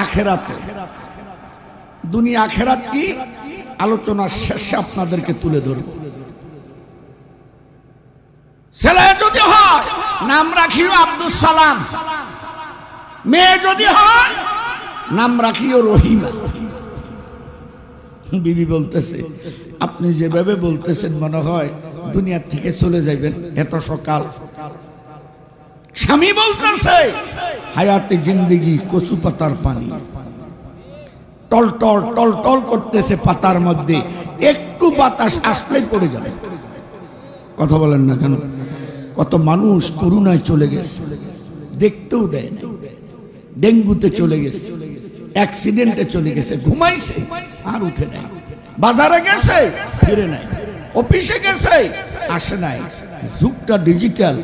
আখেরাতে। দুনিয়া আখেরাত কি আলোচনার শেষে আপনাদেরকে তুলে ধরব। ছেলে যদি হয় নাম রাখিও আব্দুল সালাম, মেয়ে যদি হয় নাম রাখিও রহিমা। বিবি বলতেছে আপনি যেভাবে বলতেছেন মনে হয় দুনিয়া থেকে চলে যাবেন এত সকাল। স্বামী বলতেছে হায়াতে জিন্দেগি কচু পাতার পানি, টল টল টল টল করতেছে পাতার মধ্যে, একটু বাতাস আসলেই পড়ে যাবে। কথা বলেন না কেন? কত মানুষ করুণায় চলে গেছে, দেখতেও দেয় না। ডেঙ্গুতে চলে গেছে, অ্যাক্সিডেন্টে চলে গেছে, ঘুমাইছে আর উঠে নাই, বাজারে গেছে ফিরে নাই, অফিসে গেছে আসে নাই। যুগটা ডিজিটাল,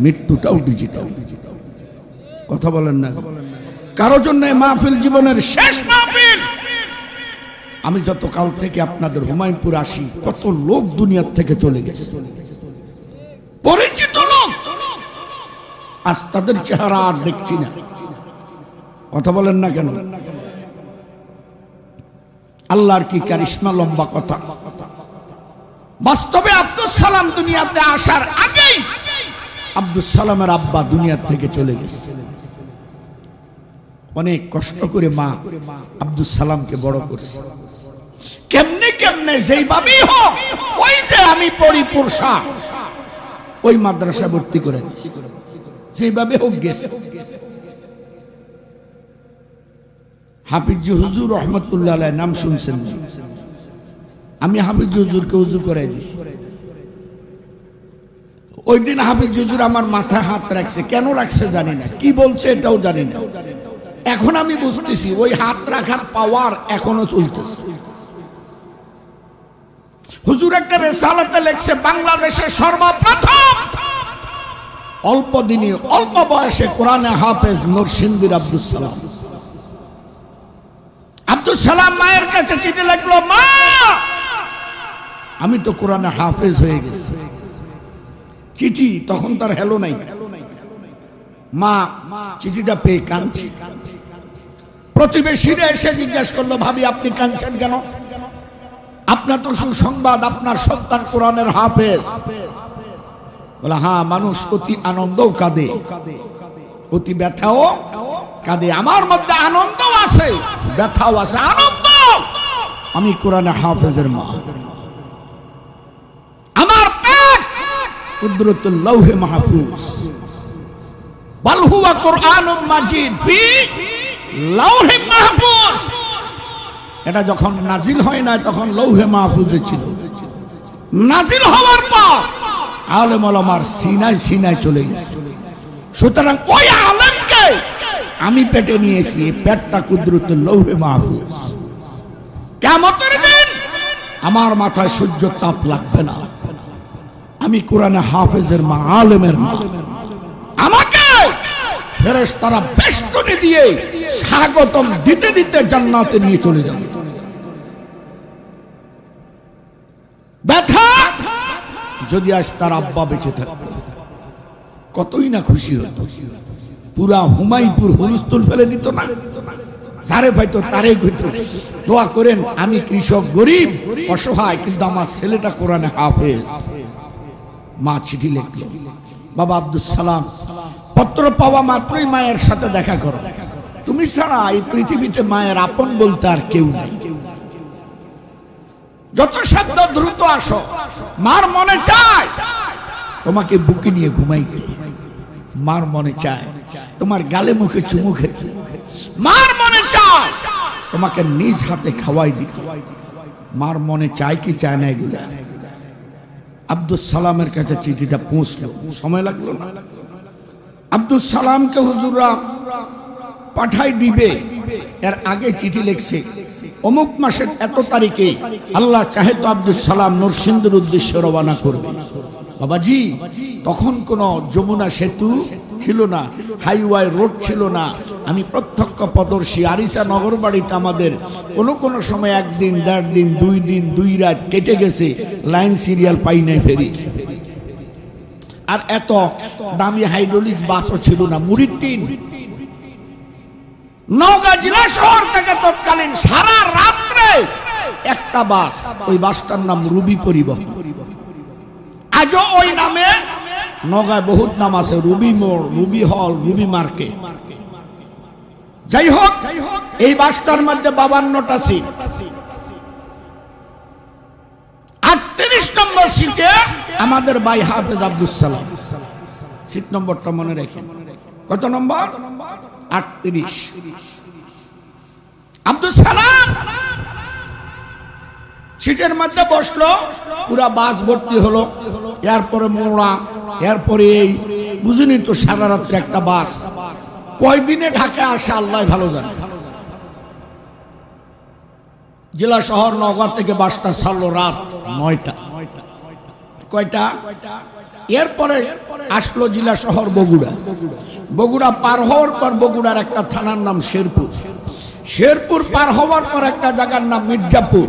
মৃত্যুটাও ডিজিটাল। কথা বলেন না? কারো জন্য মাহফিল জীবনের শেষ মাহফিল। আমি যত কাল থেকে আপনাদের হুমায়ুনপুর আসি, কত লোক দুনিয়ার থেকে চলে গেছে, পরিচিত লোক, আজ তাদের চেহারা আর দেখছি না। কথা বলেন না কেন? আল্লাহর কি কারিশমা! লম্বা কথা। বাস্তবে আব্দুল সালাম দুনিয়াতে আসার আগেই আব্দুল সালামের আব্বা দুনিয়া থেকে চলে গেছে। অনেক কষ্ট করে মা আব্দুল সালামকে বড় করছে। কেমনে কেমনে যেইভাবেই হোক, ওই যে আমি পড়ি পুরসা, ওই মাদ্রাসা ভর্তি করে যেভাবে হোক গেছে। হাফিজ হুজুর রহমতুল্লাহ আলাইহি নাম শুনছেন? আমি হাফিজ হুজুরকে উজু করাই দিছি। ওই দিন হাফিজ হুজুর আমার মাথায় হাত রাখছে, কেন রাখছে জানি না, কি বলছে এটাও জানি না। এখন আমি বুঝতেছি ওই হাত রাখার পাওয়ার এখনো চলতেছে। হুজুর একটা রিসালাতে লিখছে, বাংলাদেশের সর্বপ্রথম অল্প দিনে অল্প বয়সে কোরআনে হাফেজ নরসিংদীর আব্দুল সালাম। আব্দুল সালাম মায়ের কাছে চিঠি লিখলো, মা আমি তো কোরআনে হাফেজ হয়ে গেছি। চিঠি তখন তার হ্যালো নাই। মা চিঠিটা পেয়ে কাঁদছে। প্রতিবেশীরা এসে জিজ্ঞাসা করলো, ভাবি আপনি কাঁদছেন কেন? আপনার তো সুসংবাদ, আপনার সন্তান কোরআনের হাফেজ। বলে হ্যাঁ, মানুষ অতি আনন্দও কাঁদে, অতি ব্যথাও কাঁদে। আমার মধ্যে আনন্দ আছে, ব্যথাও আছে। আনন্দ, আমি কোরআনে হাফেজের মা। আমার পেট কুদরতুল লৌহে মাহফুজ, বাল হুয়া কুরআনুম মাজিদ ফি লৌহে মাহফুজ। এটা যখন নাজিল হয় না তখন লৌহে মাহফুজে ছিল। নাজিল হওয়ার পর আলেম ওলামার সিনায় সিনায় চলে গেছে। সুতরাং ওই আলেমকে আমি পেটে নিয়েছি, পেটটা কুদরতুল লৌহে মাহফুজ। কিয়ামতের দিন আমার মাথায় সূর্য তাপ লাগবে না। আমি কোরআনে হাফেজের মা, আলেমের মা। আমাকে ফেরেশতারা বেষ্টনী দিয়ে স্বাগতম দিতে দিতে জান্নাতে নিয়ে চলে যাবে। ব্যথা, যদি আজ তার আব্বা বেঁচে থাকতো কতই না খুশি হতো। পুরা হুমায়ুনপুর হুলস্থুল ফেলে দিত না, যারে পাইতো তারে কইতো দোয়া করেন, আমি কৃষক, গরিব, অসহায়, কিন্তু আমার ছেলেটা কোরআনে হাফেজ। মা চিঠি লিখল, বাবা আব্দুল সালাম, পত্র পাওয়া মাত্রই মায়ের সাথে দেখা করো। তুমি ছাড়া এই পৃথিবীতে মায়ের আপন বলতে আর কেউ নাই। যত শব্দ দ্রুত আসো। মার মনে চায় তোমাকে বুকে নিয়ে ঘুমাইতে। মার মনে চায় তোমার গালে মুখে চুমু খেতে। মার মনে চায় তোমাকে নিজ হাতে খাওয়াই দিতে। মার মনে চায় কি চায় না এগুলা। আব্দুল সালামের কাছে চিঠিটা পৌঁছলো, সময় লাগলো না। আব্দুল সালামকে হুজুররা পাঠাই দিবে, এর আগে চিঠি লিখছে, অমুক মাসের এত তারিখে আল্লাহ চাহে তো আব্দুল সালাম নরসিংদীর উদ্দেশ্যে রওনা করবে। বাবাজি, তখন কোন যমুনা সেতু ছিল না, হাইওয়ে রোড ছিল না। আমি প্রত্যক্ষ পদর্শী। আরিসা নগর বাড়িতে আমাদের কোন সময় একদিন, 1.5 দিন, 2 দিন, 2 রাত কেটে গেছে, লাইন সিরিয়াল পাই নাই ফেরি। আর এত দামি হাইড্রোলিক বাসও ছিল না। মুড়ির টিন। নওগাঁ জেলা শহর থেকে তৎকালীন সারা রাত্রে একটা বাস, ওই বাসটার নাম রুবি পরিবহন। আজও ওই নামে নওগাঁয় বহুত নাম আছে, রুবি মোড়, রুবি হল, রুবি মার্কেট। যাই হোক, এই বাসটার মধ্যে 52টা সিট। 38 নম্বর সিটে আমাদের ভাই হাফেজ আব্দুল সালাম। সিট নম্বরটা মনে রেখে। কত নম্বর? 38। আব্দুল সালাম সিটের মধ্যে বসলো, পুরা বাস ভর্তি হলো। এরপরে মোড়া, এরপরে এই বুঝিনি তো, সারা রাত্রে একটা বাস। কয়দিনে ঢাকায় আসে আল্লাহ ভালো জানে। জেলা শহর নওগাঁ থেকে বাসটা ছাড়লো রাত 9টা। কয়টা? এরপরে আসলো জেলা শহর বগুড়া। বগুড়া পার হওয়ার পর বগুড়ার একটা থানার নাম শেরপুর। শেরপুর পার হওয়ার পর একটা জায়গার নাম মির্জাপুর।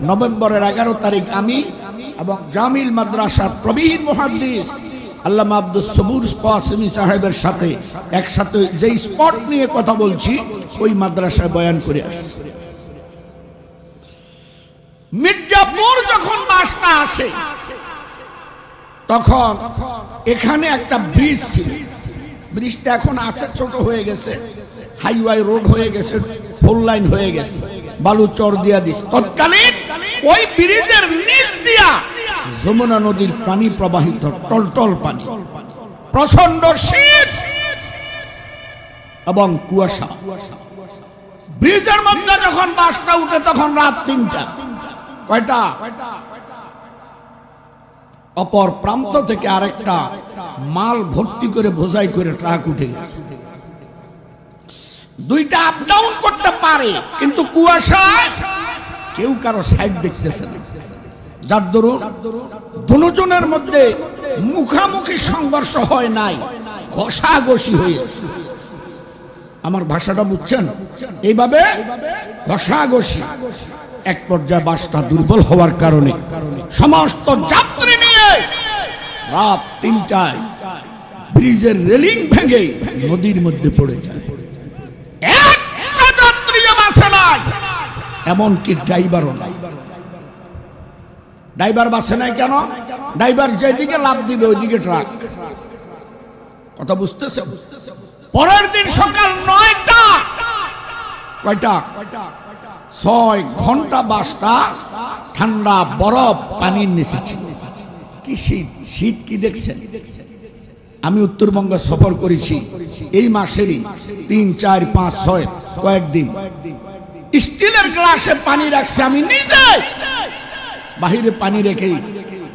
নভেম্বরের 11 তারিখ আমি এবং জামিল মাদ্রাসার প্রবীণ মুহাদ্দিস আল্লামা আব্দুস সবুর কাসেমি সাহেবের সাথে একসাথে যে স্পট নিয়ে কথা বলছি, ওই মাদ্রাসায় বয়ান করে আসছি। মির্জাপুর যখন বাসটা আসে তখন এখানে একটা ব্রিজ ছিল। ব্রিজটা এখন আছে, ছোট হয়ে গেছে, হাইওয়ে রোড হয়ে গেছে, 4 লাইন হয়ে গেছে, বালু চর দিয়া দিস। তৎকালীন ওই ব্রিজের নিচ দিয়া যমুনা নদীর পানি প্রবাহিত, টলটল পানি, প্রচন্ড শীত এবং কুয়াশা। ব্রিজের মধ্যে যখন বাসটা উঠে তখন রাত 3টা। কয়টা? অপর প্রান্ত থেকে আরেকটা মাল ভর্তি করে বোঝাই করে ট্রাক উঠে গেছে। দুইটা আপ ডাউন করতে পারে, কিন্তু কুয়াশায় কেউ কারো সাইড দেখতেছে না। যার দরুন দুজনের মধ্যে মুখামুখি সংঘর্ষ হয় নাই, ঘষাঘষি হয়েছে। আমার ভাষাটা বুঝছেন? এইভাবে ঘষাঘষি। এক পর্যায়ে বাসটা দুর্বল হওয়ার কারণে সমস্ত যাত্রী নিয়ে রাত 3টায় ব্রিজের রেলিং ভেঙে নদীর মধ্যে পড়ে যায়। একটা যাত্রী বাসে নাই, এমনকি ড্রাইভারও নাই। ড্রাইভার বাসে নাই কেন? ড্রাইভার যেদিকে লাফ দিবে ওইদিকে ট্রাক। কথা বুঝতেছে? পরের দিন সকাল 9টা, কয়টা 6 ঘন্টা বাসটা ঠান্ডা বরফ পানির নিচে ছিল। কি শীত, শীত কি দেখছেন? আমি উত্তরবঙ্গ সফর করেছি এই মাসেরই 3, 4, 5, 6 কয়েকদিন। স্টিলের গ্লাসে পানি রাখছে, আমি নিজে বাহিরে পানি রেখে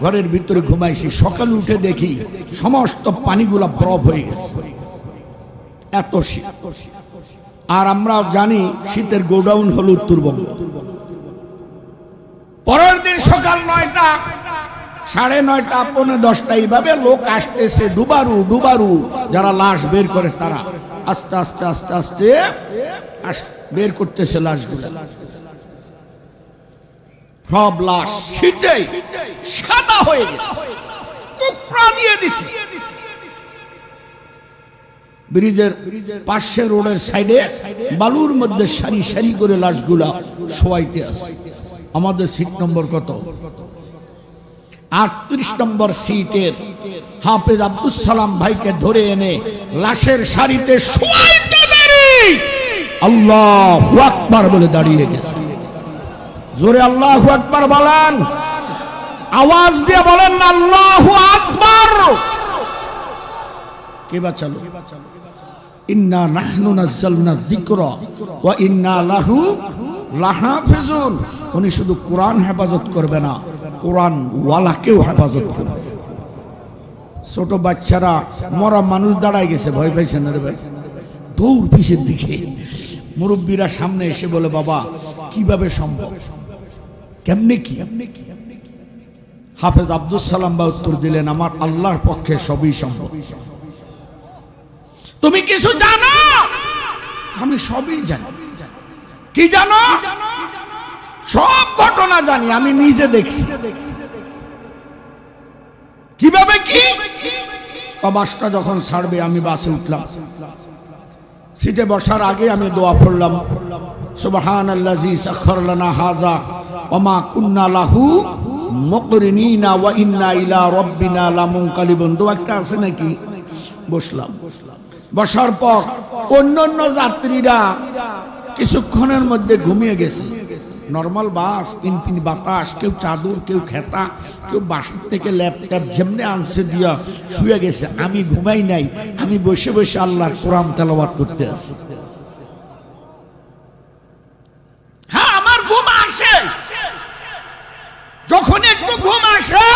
ঘরের ভিতরে ঘুমাইছি। সকালে উঠে দেখি সমস্ত পানিগুলা বরফ হয়ে গেছে, এত শীত। আর আমরা জানি শীতের গোডাউন হলো উত্তরবঙ্গ। পরের দিন সকাল 9টা, 9:30, 9:45 এইভাবে লোক আসতেছে, ডুবারু যারা লাশ বের করে তারা আস্তে আস্তে আস্তে আস্তে বের করতেছে লাশগুলো। সব লাশ শীতে সাদা হয়ে গেছে, কুকড়া দিয়ে দিছে। ব্রিজের পাশে রোডের সাইডে বালুর মধ্যে সারি সারি করে লাশগুলা শোয়াইতে আছে। আমাদের সিট নম্বর কত? 38 নম্বর সিটের হাফেজ আব্দুল সালাম ভাইকে ধরে এনে লাশের সারিতে শোয়াইতে দেরি আল্লাহু আকবার বলে দাঁড়িয়ে গেছে। জোরে আল্লাহু আকবার বলেন, আওয়াজ দিয়ে বলেন না আল্লাহু আকবার। কে বাঁচালো? ইন্না নাহনু নাযালনা যিকরা ওয়া ইন্না লাহু লাহাফিজুন। উনি শুধু কোরআন হেফাজত করবে না, কোরআন ওয়ালাকেও হেফাজত করবে। ছোট বাচ্চারা মরা মানুষ দাঁড়ায় গেছে, ভয় পাইছে না রে ভাই, দৌড় পিছের দিকে। মুরব্বীরা সামনে এসে বলে, বাবা কিভাবে সম্ভব, কেমনে কি? হাফেজ আব্দুল সালাম ভাই উত্তর দিলেন, আমার আল্লাহর পক্ষে সবই সম্ভব। তুমি কিছু জানো? আমি সবই জানি। কি জানো? সব ঘটনা জানি, আমি নিজে দেখছি। কিভাবে কি? বাসটা যখন ছাড়বে আমি বাসে উঠলাম, সিটে বসার আগে আমি দোয়া পড়লাম, সুবহানাল্লাযী সাখখারা লানা হাযা ওয়া মা কুন্না লাহু মুকরিনিনা ওয়া ইন্না ইলা রাব্বিনা লামুনকালিবুন। দোয়াটা আছে নাকি? বসলাম। বসার পর অন্যান্য যাত্রীরা কিছুক্ষণের মধ্যে ঘুমিয়ে গেছে। নরমাল বাস, পিনপিন বাতাস, কেউ চাদর, কেউ খেতা, কেউ বাসার থেকে ল্যাপটপ যেমনি আনছে দিয়া শুয়ে গেছে। আমি ঘুমাই নাই, আমি বসে বসে আল্লাহর কোরআন তেলাওয়াত করতে আছি। হ্যাঁ, আমার ঘুম আসে, যখন একটু ঘুম আসে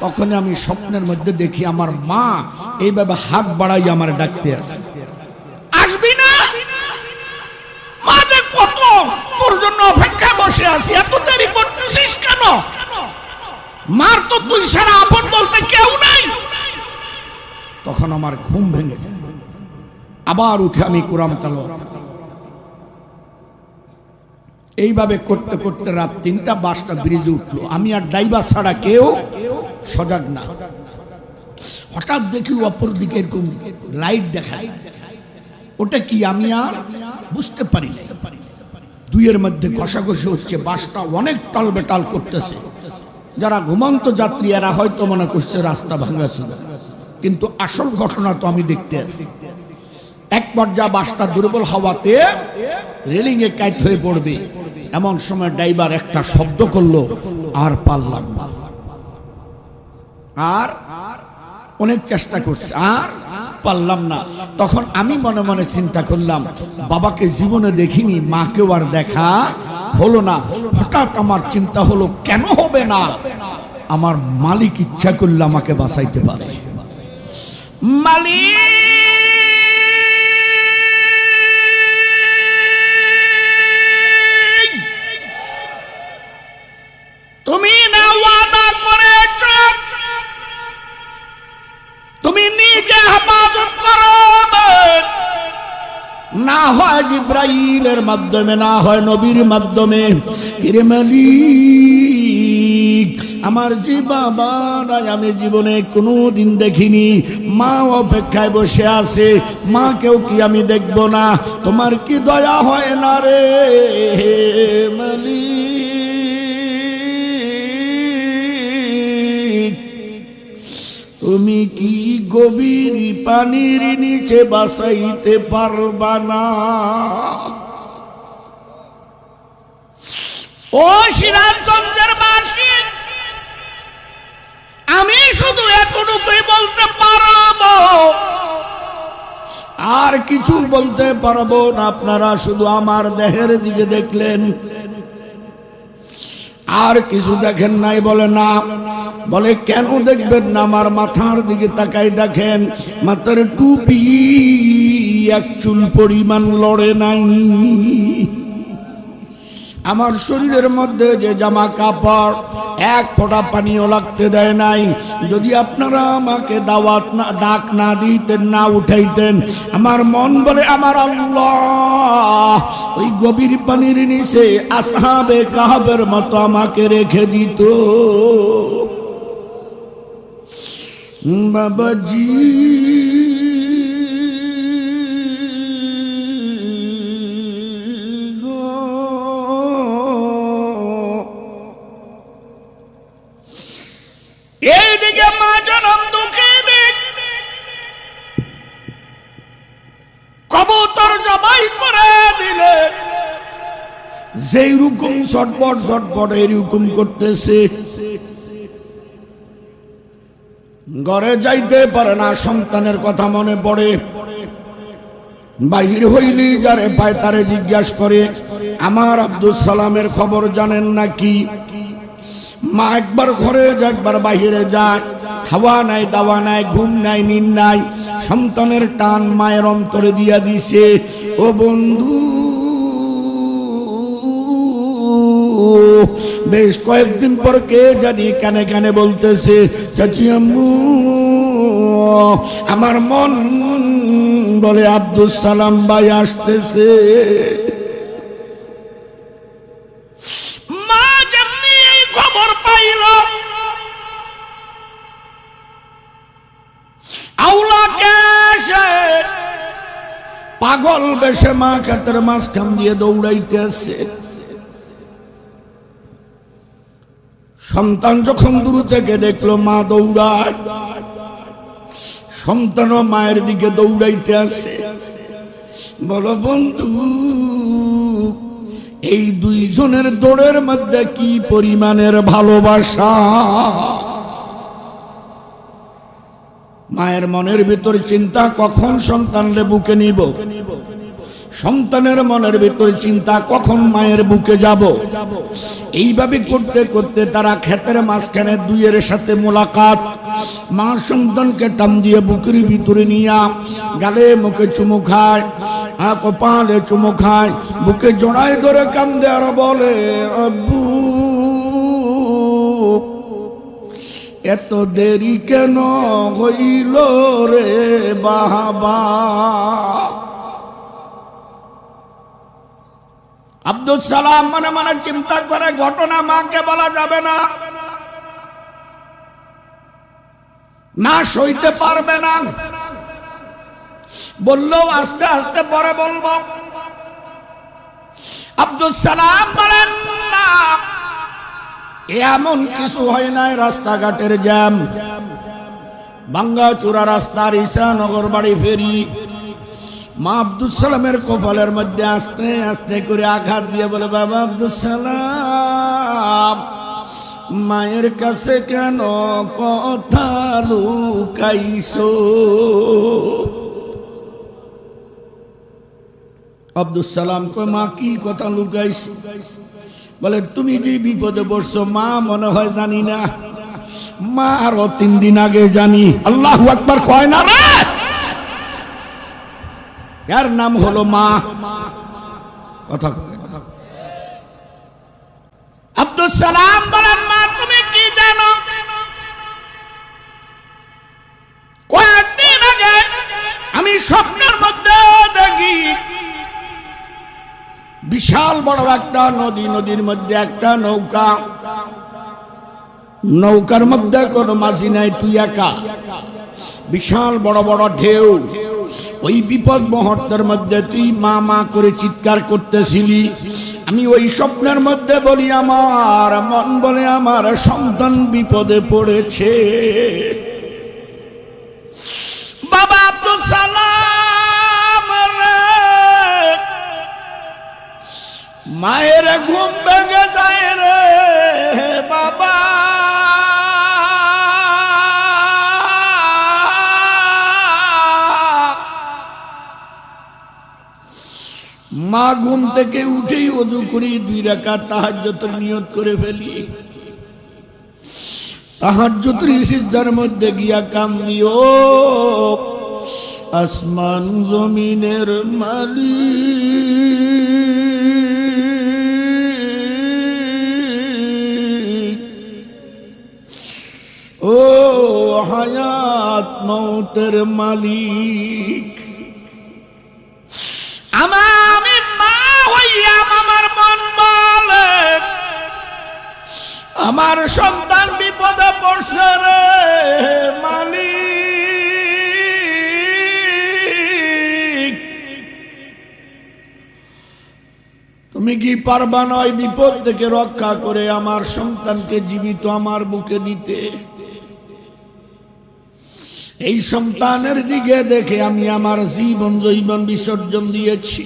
তখন আমি স্বপ্নের মধ্যে দেখি আমার মা এইভাবে হাত বাড়াই আমার ডাকতে আসে, আসবি না? মাঝে কত তোর জন্য অপেক্ষা বসে আছি, এত দেরি করতেছিস কেন? মার তো তুই সারা আপন বলতে কেউ নাই। তখন আমার ঘুম ভেঙে যায়, আবার উঠে আমি কোরআন তেলাওয়াত। এইভাবে করতে করতে রাত 3টা, বাসটা ব্রিজে উঠলো। আমি আর ড্রাইভার ছাড়া কেউ সজাগ না। হঠাৎ দেখি অপর দিকে এরকম লাইট দেখায়, ওটা কি আমি আর বুঝতে পারি না। দুইয়ের মধ্যে ঘষাঘষি হচ্ছে, বাসটা অনেক টালবেটাল করতেছে। যারা ঘুমন্ত যাত্রী এরা হয়তো মনে করছে রাস্তা ভাঙা ছিল, কিন্তু আসল ঘটনা তো আমি দেখতে আসি। এক পর্যায়ে বাসটা দুর্বল হওয়াতে রেলিং এ কাট হয়ে পড়বে, এমন সময় ড্রাইভার একটা শব্দ করলো, আর পারলাম না। আর অনেক চেষ্টা করছে, আর পারলাম না। তখন আমি মনে মনে চিন্তা করলাম, বাবাকে জীবনে দেখিনি, মাকেও আর দেখা হলো না। হঠাৎ আমার চিন্তা হলো, কেন হবে না? আমার মালিক ইচ্ছা করলে আমাকে বাঁচাইতে পারে। মালিক তুমি না ওয়াদা করেছ, তুমি নিজে হেফাজত করো, না হয় জিবরাইলের মাধ্যমে, না হয় নবীর মাধ্যমে। হে মালিক, আমার যে বাবা নাই আমি জীবনে কোনোদিন দেখিনি, মা অপেক্ষায় বসে আছে, মাকেও কি আমি দেখব না? তোমার কি দয়া হয় না রে মালিক? তুমি কি গভীর পানির নিচে বাসাইতে পারবা না? ও সিরাজগঞ্জের বাসী, আমি শুধু এতটুকুই বলতে পারবো, আর কিছু বলতে পারবো না। আপনারা শুধু আমার দেহের দিকে দেখলেন, আর কিছু দেখেন নাই। বলে না, বলে কেন দেখবেন না? আমার মাথার দিকে তাকাই দেখেন, মাথার টুপি এক চুল পরিমাণ লড়ে নাই। আমার শরীরের মধ্যে যে জামা কাপড় এক ফোঁটা পানিও লাগতে দেয় নাই। যদি আপনারা আমাকে দাওয়াত না, ডাক না দিতেন, না উঠাইতেন, আমার মন বলে আমার আল্লাহ ওই গভীর পানির নিচে আসহাবে কাহবের মতো আমাকে রেখে দিত। বাবাজি এইদিকে মা জনম দুঃখে কবুতর জবাই করে দিলে যেই রকম ছটপট ছটপট এইরকম করতেছে, ঘরে যাইতে পারে না। সন্তানের কথা মনে পড়ে, বাহির হইলি যারে পায় তারে জিজ্ঞাসা করে, আমার আব্দুল সালামের খবর জানেন নাকি? মা একবার ঘরে যায়, একবার বাহিরে যায়, খাওয়া নাই, দাওয়া নাই, ঘুম নাই, নিন নাই। সন্তানের টান মায়ের অন্তরে দিয়া দিছে। ও বন্ধু, বেশ কয়েকদিন পর কে জানি কানে কানে বলতেছে, চাচি আম্মু, আমার মন বলে আব্দুল সালাম ভাই আসতেছে। মা যেমনি এই খবর পাইল, আউলাকে পাগল বেশে মা ক্ষেতের মাঝখান দিয়ে দৌড়াইতেছে। সন্তান যখন দূর থেকে দেখলো মা দৌড়ায়, সন্তানও মায়ের দিকে দৌড়াইতে আসে। বলো বন্ধু, এই দুইজনের দৌড়ের মধ্যে কি পরিমাণের ভালোবাসা! মায়ের মনের ভিতর চিন্তা, কখন সন্তানরে বুকে নিব। সন্তানের মনের ভিতর চিন্তা, কখন মায়ের বুকে যাব। এইভাবে করতে করতে তারা ক্ষেতের মাঝখানে দুইয়ের সাথে মোলাকাত। মা সন্তানকে টান দিয়ে বুকের ভিতরে নিয়া গালে মুখে চুমু খায়, কপালে চুমু খায়, বুকে জড়ায় ধরে কান্দে আর বলে, আব্বু এত দেরি কেন হইল রে বাবা। আব্দুল সালাম মনে মনে চিন্তা করে, ঘটনা মাকে বলা যাবে না, না সইতে পারবে না। বললেও আস্তে আস্তে পরে বলবো। আব্দুল সালাম বলেন, না এমন কিছু হয় নাই, রাস্তাঘাটের জ্যাম, ভাঙ্গা চূড়া রাস্তার ঈশানগর বাড়ি ফেরি। মা আব্দুল সালামের কপালের মধ্যে আস্তে আস্তে করে আঘাত দিয়ে বলে, বাবা আব্দুল সালাম, মায়ের কাছে কেন কথা লুকাইছো? আব্দুল সালাম কয়, মা কি কথা লুকাইছি? বলে, তুমি যে বিপদে পড়ছো মা মনে হয় জানি না, মা আরো 3 দিন আগে জানি। আল্লাহু আকবার কয় না রে? এর নাম হলো মা। কথা আব্দুল সালাম বলেন, মা তুমি কি জানো? কয়েকদিন আগে আমি স্বপ্নের মধ্যে দেখি বিশাল বড় একটা নদী, নদীর মধ্যে একটা নৌকা, নৌকার মধ্যে কোনো মাঝি নাই, তুই একা, বিশাল বড় বড় ঢেউ। ওই বিপদ মুহূর্তের মধ্যে তুই মা মা করে চিৎকার করতেছিলি। আমি ওই স্বপ্নের মধ্যে বলি, আমার মন বলে আমার সন্তান বিপদে পড়েছে। মায়ের ঘুম ভেঙে যায় রে বাবা, মা ঘুম থেকে উঠেই ওযু করি 2 রাকাত তাহাজ্জুদের নিয়ত করে ফেলি। তাহাজ্জুদের সিজদার মধ্যে গিয়া কান্দিও, আসমান জমিনের মালিক, ও হায়াত মৌতের মালিক, আমি মা হইয়া আমার মন বলে আমার সন্তান বিপদে পড়ছে রে মালিক, তুমি কি পারবা না ওই বিপদ থেকে রক্ষা করে আমার সন্তানকে জীবিত আমার বুকে দিতে? এই সন্তানের দিকে দেখে আমি আমার জীবন জৈবন বিসর্জন দিয়েছি।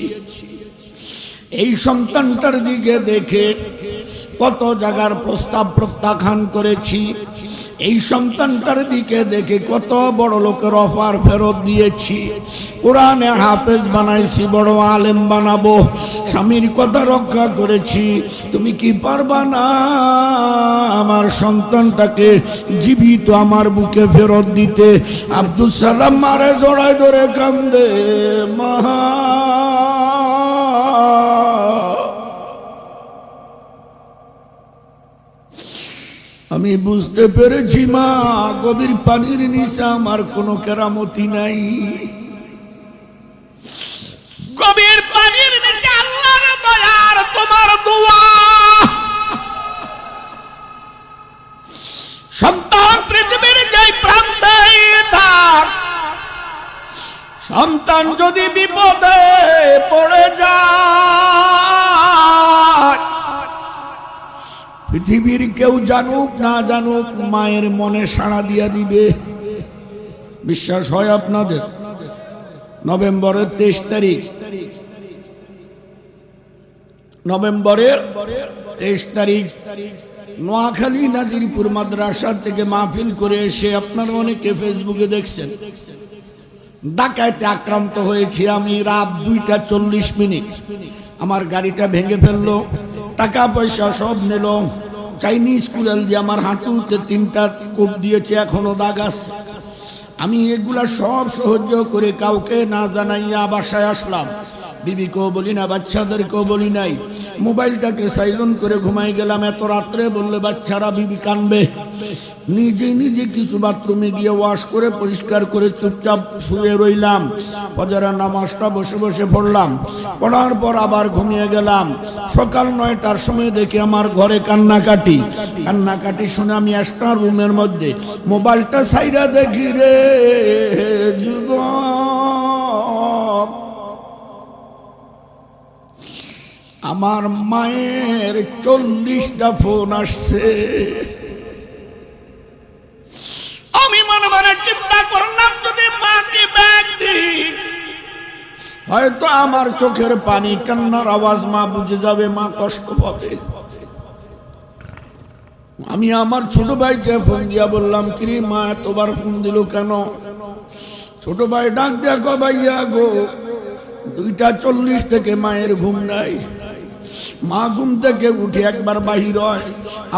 এই সন্তানটার দিকে দেখে কত জায়গার প্রস্তাব প্রত্যাখ্যান করেছি। এই সন্তানটার দিকে দেখে কত বড় লোকের অফার ফেরত দিয়েছি। কোরআনে হাফেজ বানাইছি, বড় আলেম বানাবো, স্বামীর কথা রক্ষা করেছি। তুমি কি পারবা না আমার সন্তানটাকে জীবিত আমার বুকে ফেরত দিতে? আব্দুল সালাম মারে জড়ায় ধরে কান্দে, মা আমি বুঝতে পেরেছি মা, গভীর পানির নিচে আমার কোনো কেরামতি নাই। গভীর পানির নিচে আল্লাহর দয়ার তোমার দোয়া। সন্তান পৃথিবীর যেই প্রান্তে থাক, সন্তান যদি বিপদে পড়ে যায়, পৃথিবীর কেউ জানুক না জানুক মায়ের মনে সাড়া দিয়া দিবে। বিশ্বাস হয় আপনাদের? নভেম্বরের 23 তারিখ, নভেম্বরের 23 তারিখ নোয়াখালী নাজিরপুর মাদ্রাসা থেকে মাহফিল করে এসে আপনারা অনেকে ফেসবুকে দেখছেন, ডাকাইতে আক্রান্ত হয়েছি আমি। রাত 2:40 আমার গাড়িটা ভেঙে ফেললো, টাকা পয়সা সব নিল। চাইনিজ কুড়াল দিয়ে আমার হাঁটুতে 3টা কোপ দিয়েছে, এখনো দাগ আছে। আমি এগুলা সব সহ্য করে কাউকে না জানাইয়া বাসায় আসলাম। বিবিকেও বলি না, বাচ্চাদেরকেও বলি নাই। মোবাইলটাকে সাইলেন্ট করে ঘুমাই গেলাম। এত রাত্রে বললে বাচ্চারা বিবি কানবে। নিজে নিজে কিছু বাথরুমে গিয়ে ওয়াশ করে পরিষ্কার করে চুপচাপ শুয়ে রইলাম। ফজরের নামাজটা বসে বসে পড়লাম। পড়ার পর আবার ঘুমিয়ে গেলাম। সকাল 9টার সময় দেখি আমার ঘরে কান্নাকাটি। কান্নাকাটি শুনে আমি একটা রুমের মধ্যে মোবাইলটা সাইরা দেখি রে যুবক, আমার মায়ের 40টা ফোন আসছে। আমি মনে মনে চিন্তা করলাম, যদি মাকে ব্যাগ দিই হয়তো আমার চোখের পানি কান্নার আওয়াজ মা বুঝে যাবে, মা কষ্ট পাবে। আমি আমার ছোট ভাইকে ফোন দিয়া বললাম, কিরে মা এতবার ফোন দিল কেন? ছোট ভাই ডাক দিয়া কয়, ভাইয়া গো 2:40 থেকে মায়ের ঘুম নাই। মা ঘুম থেকে উঠে একবার বাহির হয়,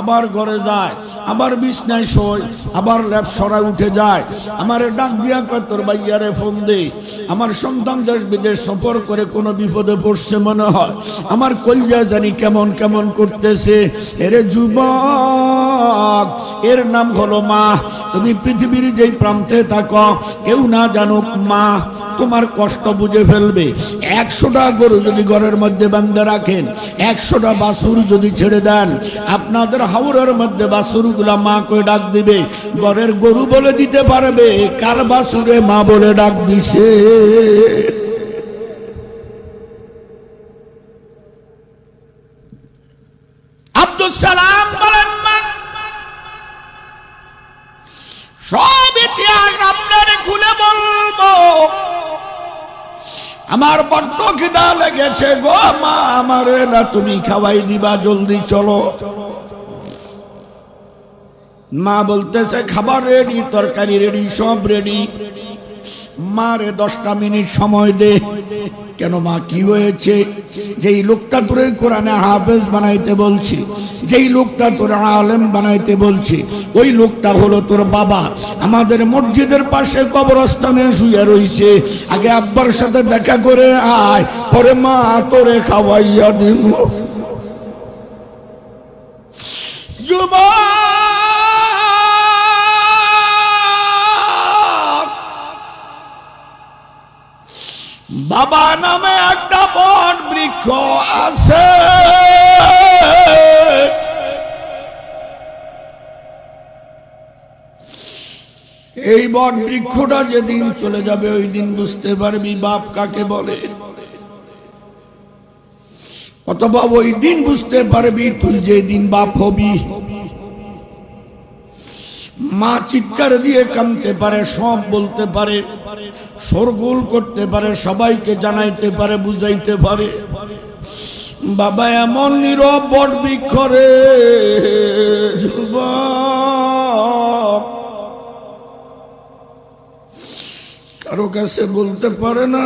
আবার ঘরে যায়, আবার বিছনায় শোয়, আবার ল্যাপ সরায় উঠে যায়। আমারে ডাক দিয়া কয়, তোর ভাইয়ারে ফোন দে, আমার সন্তান দেশ বিদেশ সফর করে কোনো বিপদে পড়ছে মনে হয়, আমার কলজা জানি কেমন কেমন করতেছে। এরে যুবক, এর নাম হলো মা। তুমি পৃথিবীর যেই প্রান্তে থাকো, কেউ না জানুক মা তোমার কষ্ট বুঝে ফেলবে। 100টা গরু যদি ঘরের মধ্যে বাঁধে রাখেন, 100টা বাছুর যদি ছেড়ে দেন, আপনাদের হাওরের মধ্যে বাছুরগুলা মা কয়ে ডাক দিবে। ঘরের গরু বলে দিতে পারবে কার বাছুরে মা বলে ডাক দিছে। আব্দুল সালাম বলেন, মা সব ইতিহাস আপনারে খুলে বলবো। আমার বড্ড খিদা লেগেছে গো মা, আমারে না তুমি খাওয়াই দিবা, জলদি চলো। মা বলতেছে খাবার রেডি, তরকারি রেডি, সব রেডি। মারে 10টা মিনিট সময় দে। কেন মা, কি হয়েছে? যেই লোকটা তোরে কোরআনে হাফেজ বানাইতে বলছি, যেই লোকটা তোরে আলেম বানাইতে বলছি, ওই লোকটা হলো তোর বাবা। আমাদের মসজিদের পাশে কবরস্থানে শুয়ে রইছে। আগে আব্বার সাথে দেখা করে আয়, পরে মা তোরে খাওয়াইয়া দিব। যুবক, বাবা নামে একটা বট বৃক্ষ আছে। এই বট বৃক্ষটা যেদিন চলে যাবে ওই দিন বুঝতে পারবি বাপ কাকে বলে, অথবা ওই দিন বুঝতে পারবি তুই যেদিন বাপ হবি। মা চিৎকার দিয়ে কাঁদতে পারে, সব বলতে পারে, শোরগোল করতে পারে, সবাইকে জানাইতে পারে, বুঝাইতে পারে। বাবা এমন নীরব বট বৃক্ষ রে যুবক, কারো কাছে বলতে পারে না,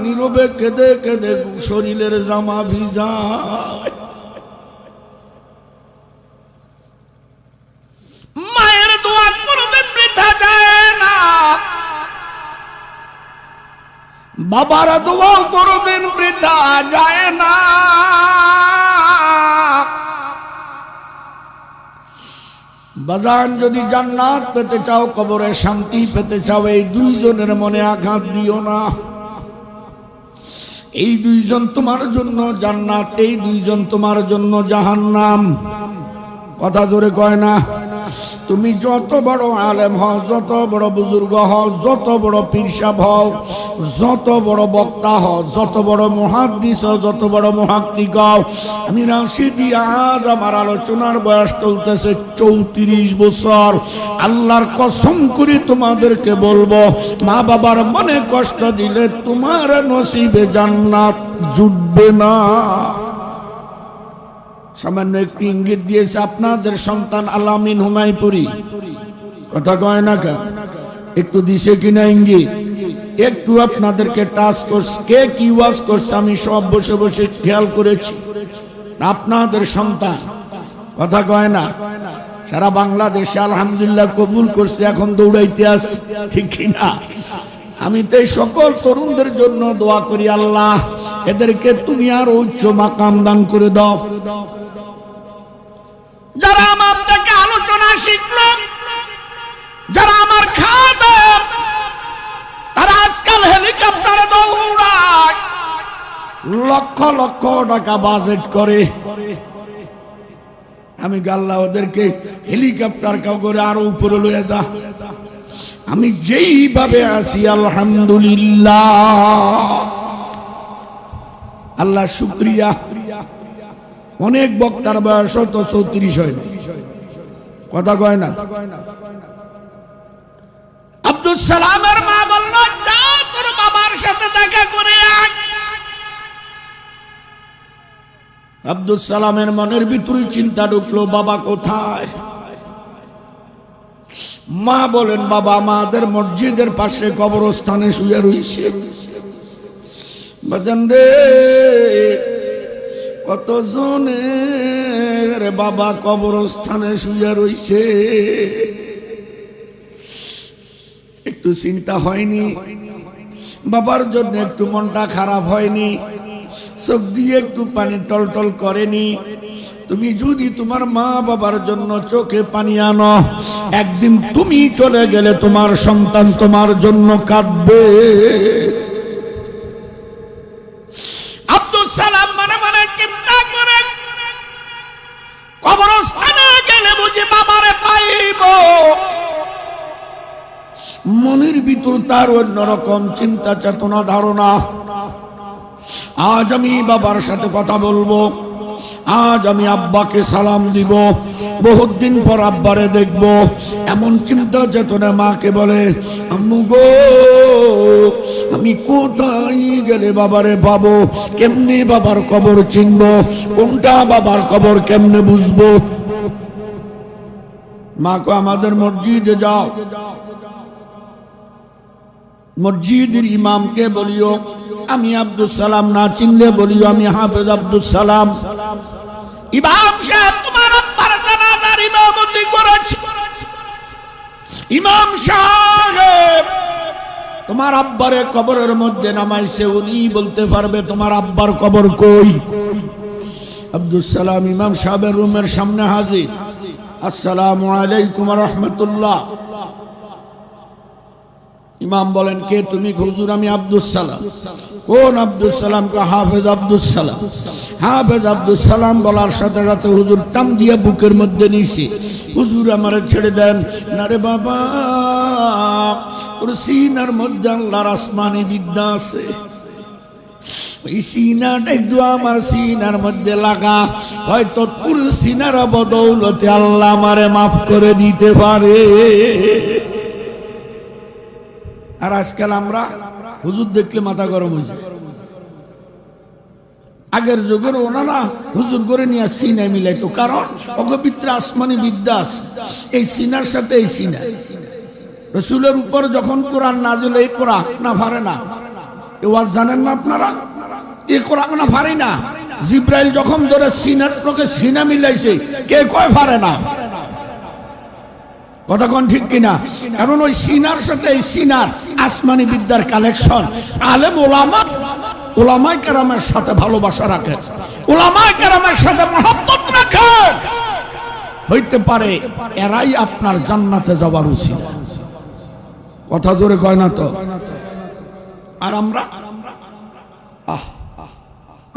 নীরবে কেঁদে কেঁদে শরীরের জামা ভিজায়। মায়ের দোয়া কোনোদিন বৃথা যায় না, বাবার দোয়া কোনোদিন বৃথা যায় না। বাজান, যদি জান্নাত পেতে চাও, কবরে শান্তি পেতে চাও, এই দুইজনের মনে আঘাত দিও না। এই দুইজন তোমার জন্য জান্নাত, এই দুইজন তোমার জন্য জাহান্নাম। কথা জোরে কয় না। তুমি যত বড় আলেম হও, যত বড় বুজুর্গ হও, যত বড় পীর সাহেব হও, যত বড় বক্তা হও, যত বড় মুহাদ্দিস হও, যত বড় মুহাক্কিক হও, আমি রাশিদি আজ আমার আলোচনার বয়স চলতেছে 34 বছর। আল্লাহর কসম করে তোমাদেরকে বলবো, মা বাবার মনে কষ্ট দিলে তোমার নসিবে জান্নাত জুটবে না। সামান্য একটি ইঙ্গিত দিয়েছে আপনাদের সন্তান আলামিন হুমায়পুরি। কথা কয় না কা, একটু দিছে কিনা ইঙ্গিত? একটু আপনাদেরকে টাচ করছে, কে কি ওয়াজ করছে আমি সব বসে বসে খেয়াল করেছি। আপনাদের সন্তান, কথা কয় না, সারা বাংলাদেশে আলহামদুলিল্লাহ কবুল করছে, এখন দৌড়াইতে আছে, ঠিক কিনা? আমি তো এই সকল তরুণদের জন্য দোয়া করি, আল্লাহ এদেরকে তুমি আর উচ্চ মাকাম দান করে দাও। যারা আমার থেকে আলোচনা শিখলো, যারা আমার খাদেম, তারা আজকাল হেলিকপ্টারে দৌড়ায়, লক্ষ লক্ষ টাকা বাজেট করে। আমি গাল্লা ওদেরকে হেলিকপ্টার কাউ করে আরো উপরে লয়ে যা। আমি যেইভাবে আছি আলহামদুলিল্লাহ, আল্লাহ শুকরিয়া। অনেক বক্তার বয়স তো 34 হয় না, কথা কয় না। আব্দুল সালামের মা বলল, যা তোর বাবার সাথে দেখা করে আয়। আব্দুল সালামের মনের ভিতরে চিন্তা ঢুকলো, বাবা কোথায়? মা বলেন, বাবা আমাদের মসজিদের পাশে কবরস্থানে শুয়ে রইছে। বাজান রে, কতজনের বাবা কবরস্থানে শুয়ে রইছে, একটু চিন্তা হয়নি? বাবার জন্য একটু মনটা খারাপ হয়নি? চোখ দিয়ে একটু পানি টলটল করেনি? তুমি যদি তোমার মা বাবার জন্য চোখে পানি আনো, একদিন তুমি চলে গেলে তোমার সন্তান তোমার জন্য কাঁদবে। আব্দুল সালাম মনে মনে চিন্তা করে, কবরস্থানে গেলে বুঝি বাবারে পাইব। মনের ভিতর তার অন্যরকম চিন্তা চেতনা ধারণা। আজ আমি বাবার সাথে কথা বলবো, আজ আমি আব্বাকে সালাম দিব, বহুত দিন পর আব্বারে দেখব, এমন চিন্তা চেতনা মাকে বলে, আম্মু গো আমি কোথায় গেলে বাবারে পাবো, কেমনে বাবার কবর চিনব, কোনটা বাবার কবর কেমনে বুঝবো। মা কো আমাদের মসজিদে যাও, মসজিদের ইমামকে বলিও আমি আব্দুল সালাম, না চিনলে বলিও আমি হাফেজ আব্দুল সালাম। ইমাম সাহেব তোমার আব্বার জানাজার ইমামতি করেছে, ইমাম সাহেব তোমার আব্বারে কবরের মধ্যে নামাইছে, উনি বলতে পারবে তোমার আব্বার কবর কই। আব্দুল সালাম ইমাম সাহেবের রুমের সামনে হাজির। আসসালামু আলাইকুম ওয়া রাহমাতুল্লাহ। ইমাম বলেন কে তুমি? হুজুর আমি আব্দুল সালাম। কোন আব্দুল সালাম? কে হাফেজ আব্দুল সালাম। হাফেজ আব্দুল সালাম বলার সাথে সাথে হুজুর টান দিয়ে বুকের মধ্যে নিছে, হুজুর আমারে ছেড়ে দেন না রে বাবা, ওর সিনার মধ্যে আল্লাহর আসমানি বিদ্যা আছে, ওই সিনাটা একটু আমার সিনার মধ্যে লাগা, হয়তো তোর সিনার বদৌলতে আল্লাহ আমারে মাফ করে দিতে পারে। আর আজকাল আমরা হুজুর দেখলে মাথা গরম হয়েছে। আগের যুগের ওনারা হুজুর করে নিয়ে সিনায় মিলাইতো, কারণ অগবিত্র আসমানি বিদ্যা আছে এই সিনার সাথে। এই সিনা রসুলের উপর যখন কোরআন নাযিল, এই কোরআন না পারে না, এ ওয়াজ জানেন না আপনারা? এই কোরআন না পারে না। জিব্রাইল যখন ধরে সিনার প্রকে সিনা মিলাইছে, কে কয় পারে না? কথা কোন ঠিক কিনা? কারণ ওই সিনার সাথে এই সিনার আসমানি বিদ্যার কালেকশন। আলেম ওলামা, ওলামায়ে কেরামের সাথে ভালোবাসা রাখে, ওলামায়ে কেরামের সাথে মহব্বত রাখে, হইতে পারে এরাই আপনার জান্নাতে যাওয়ার উসিলা। কথা জোরে কয় না তো? আর আমরা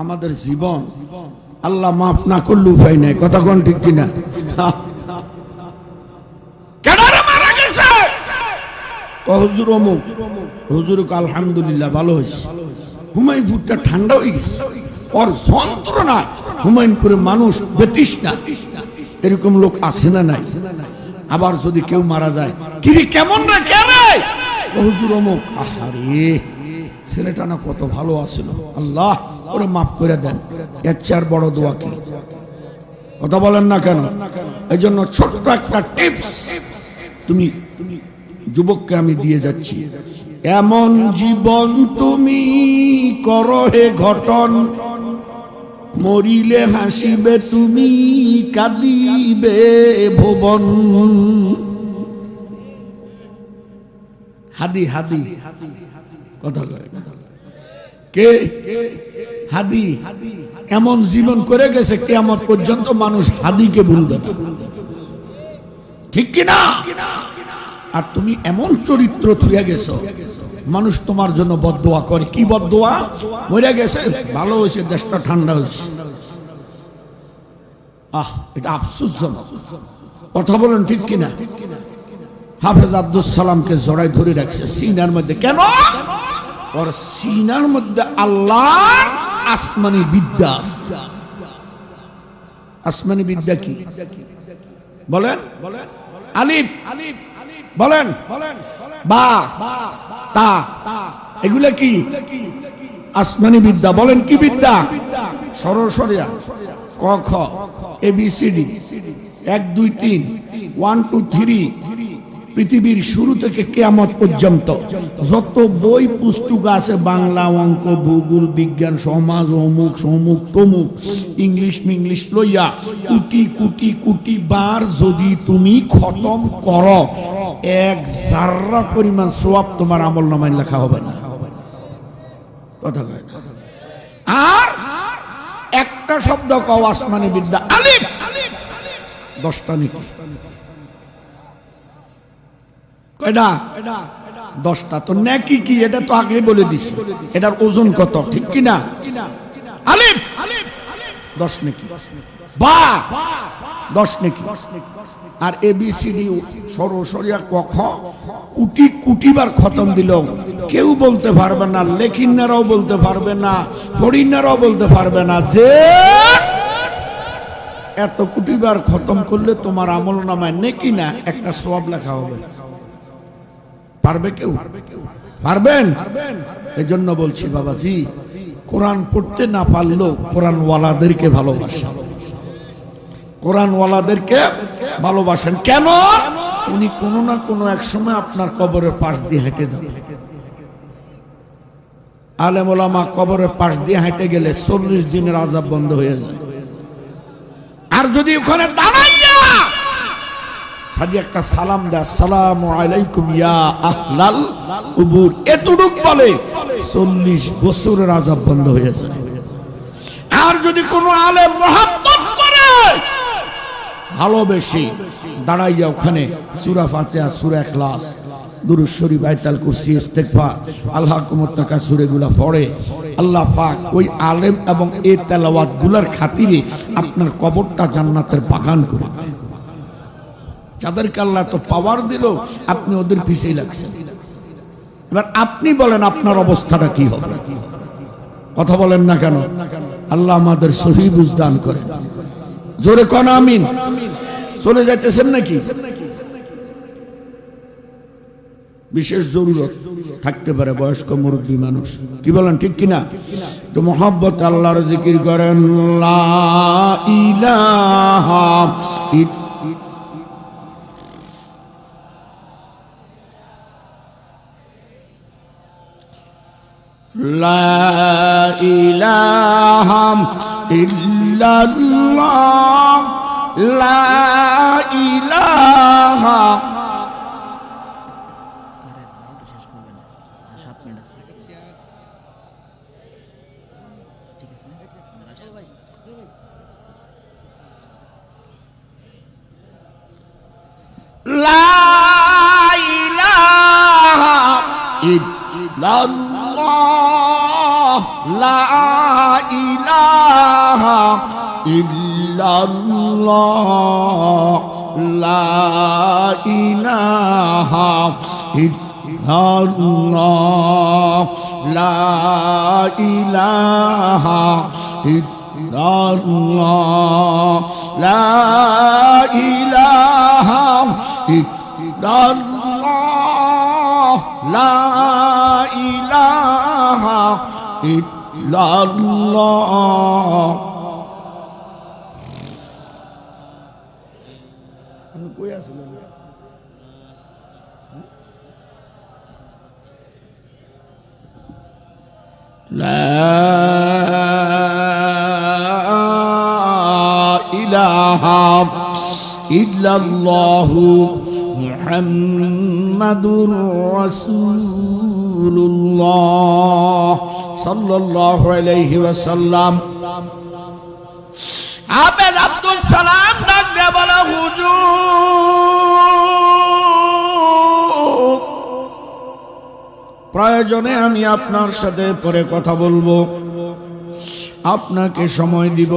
আমাদের জীবন আল্লাহ মাফ না করলে উপায় নাই। কথা কোন ঠিক কিনা? হুজুর অমুক, হুজুর আলহামদুলিল্লাহ ভালো হয়েছে, হুমায়ুনপুরটা ঠান্ডা হয়ে গেছে, ওর যন্ত্রণা হুমায়ুনপুরের মানুষ বেতৃষ্ণা। এরকম লোক আছে না নাই? আবার যদি কেউ মারা যায়, কিরে কেমন রে, কে রে? হুজুর অমুক, আহারে ছেলেটা না কত ভালো আছিল, আল্লাহ ওরে মাফ করে দেন। এর চেয়ে আর বড় দোয়া কি? কথা বলেন না কেন? এই জন্য ছোট্ট একটা টিপস তুমি যুবককে আমি দিয়ে যাচ্ছি। এমন জীবন তুমি করো হে ঘটন, মরিলে হাসিবে তুমি, কাঁদিবে ভুবন। হাদি হাদি কথা কয় কে? হাদি এমন জীবন করে গেছে, কিয়ামত পর্যন্ত মানুষ হাদিকে ভুলবে না। ঠিক কিনা? আর তুমি এমন চরিত্র থুয়ে গেছো, মানুষ তোমার জন্য বদদোয়া করে। কি বদদোয়া? মরে গেছে, ভালো হয়েছে, দেশটা ঠান্ডা হয়েছে। এটা আফসোসজনক। কথা বলেন ঠিক কিনা? হাফেজ আব্দুল সালামকে জড়াই ধরে রাখছে সিনার মধ্যে। কেন? ওর সিনার মধ্যে আল্লাহর আসমানি বিদ্যা আছে। আসমানি বিদ্যা কি বলেন? আলিফ বলেন, বা তা, এগুলা কি? আসমানি বিদ্যা। বলেন কি বিদ্যা? সরসরিয়া, ক খ, ABCD, 1 2 3, 1 2 3। পৃথিবীর শুরু থেকে কিয়ামত পর্যন্ত যত বই পুস্তক আছে, বাংলা, অঙ্ক, ভূগোল, বিজ্ঞান, সমাজ, অমুক সমুক তমুক, ইংলিশ লইয়া কোটি কোটি কোটি বার যদি তুমি খতম করো, 1 জাররা পরিমাণ সওয়াব তোমার আমলনামায় লেখা হবে না। কথা কয় না? আর একটা শব্দ কও আসমানি বিদ্যা, আলিফ, 10টা নাকি? কয়টা? 10টা। তো নেকি কি? এটা তো আগেই বলে দিছি। এটার ওজন কত? ঠিক কিনা? আলিফ 10 নেকি, বা 10 নেকি, আর ABCD সরসরিয়া ক খ কোটি কোটি বার খতম দিল, কেউ বলতে পারবে না, লেখিনারাও বলতে পারবে না, ফরিনারাও বলতে পারবে না যে এত কোটিবার খতম করলে তোমার আমল নামায় নেকি না একটা সওয়াব লেখা হবে। পারবে কেউ? পারবেন? এজন্য বলছি বাবাজি, কোরআন পড়তে না পারলেও কোরআন ওয়ালাদেরকে ভালোবাসেন, কোরআন ওয়ালাদেরকে ভালোবাসেন। কেন? উনি কোনো না কোনো এক সময় আপনার কবরের পাশ দিয়ে হেঁটে যাবে। আলেম ওলামা কবরের পাশ দিয়ে হেঁটে গেলে 40 দিনের আযাব বন্ধ হয়ে যায়। আর যদি ওখানে দাঁড়াইয়া খালি একটা সালাম দেয়, আসসালামু আলাইকুম ইয়া আহলাল কুবুর, এতটুক বলে 40 বছরের আযাব বন্ধ হয়ে যায়। আর যদি কোনো আলেম মুহাব্বত করে ভালোবেসে দাঁড়াইয়া ওখানে সূরা ফাতিহা, সূরা ইখলাস, দুরূদ শরীফ, আয়াতুল কুরসি, ইস্তিগফার, আল্লাহুম্মা তাকাসুর এগুলা পড়ে, আল্লাহ পাক ওই আলেম এবং এই তেলাওয়াত গুলার খাতিরে আপনার কবরটা জান্নাতের বাগান করে দেন। যাদেরকে আল্লাহ তো পাওয়ার দিল, আপনি ওদের পিছিয়ে লাগছেন। এবার আপনি বলেন আপনার অবস্থাটা কি হবে? কথা বলেন না কেন? আল্লাহ আমাদের সহি বুঝ দান করে। জোরে কোন আমিন। চলে যাইতেছেন নাকি? বিশেষ জরুরত থাকতে পারে, বয়স্ক মুরব্বী মানুষ, কি বলেন ঠিক কিনা? তো মহব্বত আল্লাহর জিকির করেন, লা ইলাহা লা ইলাহা ইল্লাল্লাহ, লা ইলাহা। লা ইলাহা ইল্লাল্লাহ, লা ইলাহা ইল্লাল্লাহ, লা ইলাহা ইল্লাল্লাহ, লা ইলাহা ইল্লাল্লাহ, লা ইলাহা ইল্লাল্লাহ, লা ইলাহা ইল্লাল্লাহ। কই আসলে লা ইলাহা ইল্লাল্লাহু মুহাম্মাদুর রাসূলুল্লাহ সাল্লাল্লাহু আলাইহি ওয়াসাল্লাম। আবেদ আব্দুল সালাম ডাক দিয়ে বলে, হুজুর প্রয়োজনে আমি আপনার সাথে পরে কথা বলবো, আপনাকে সময় দিব।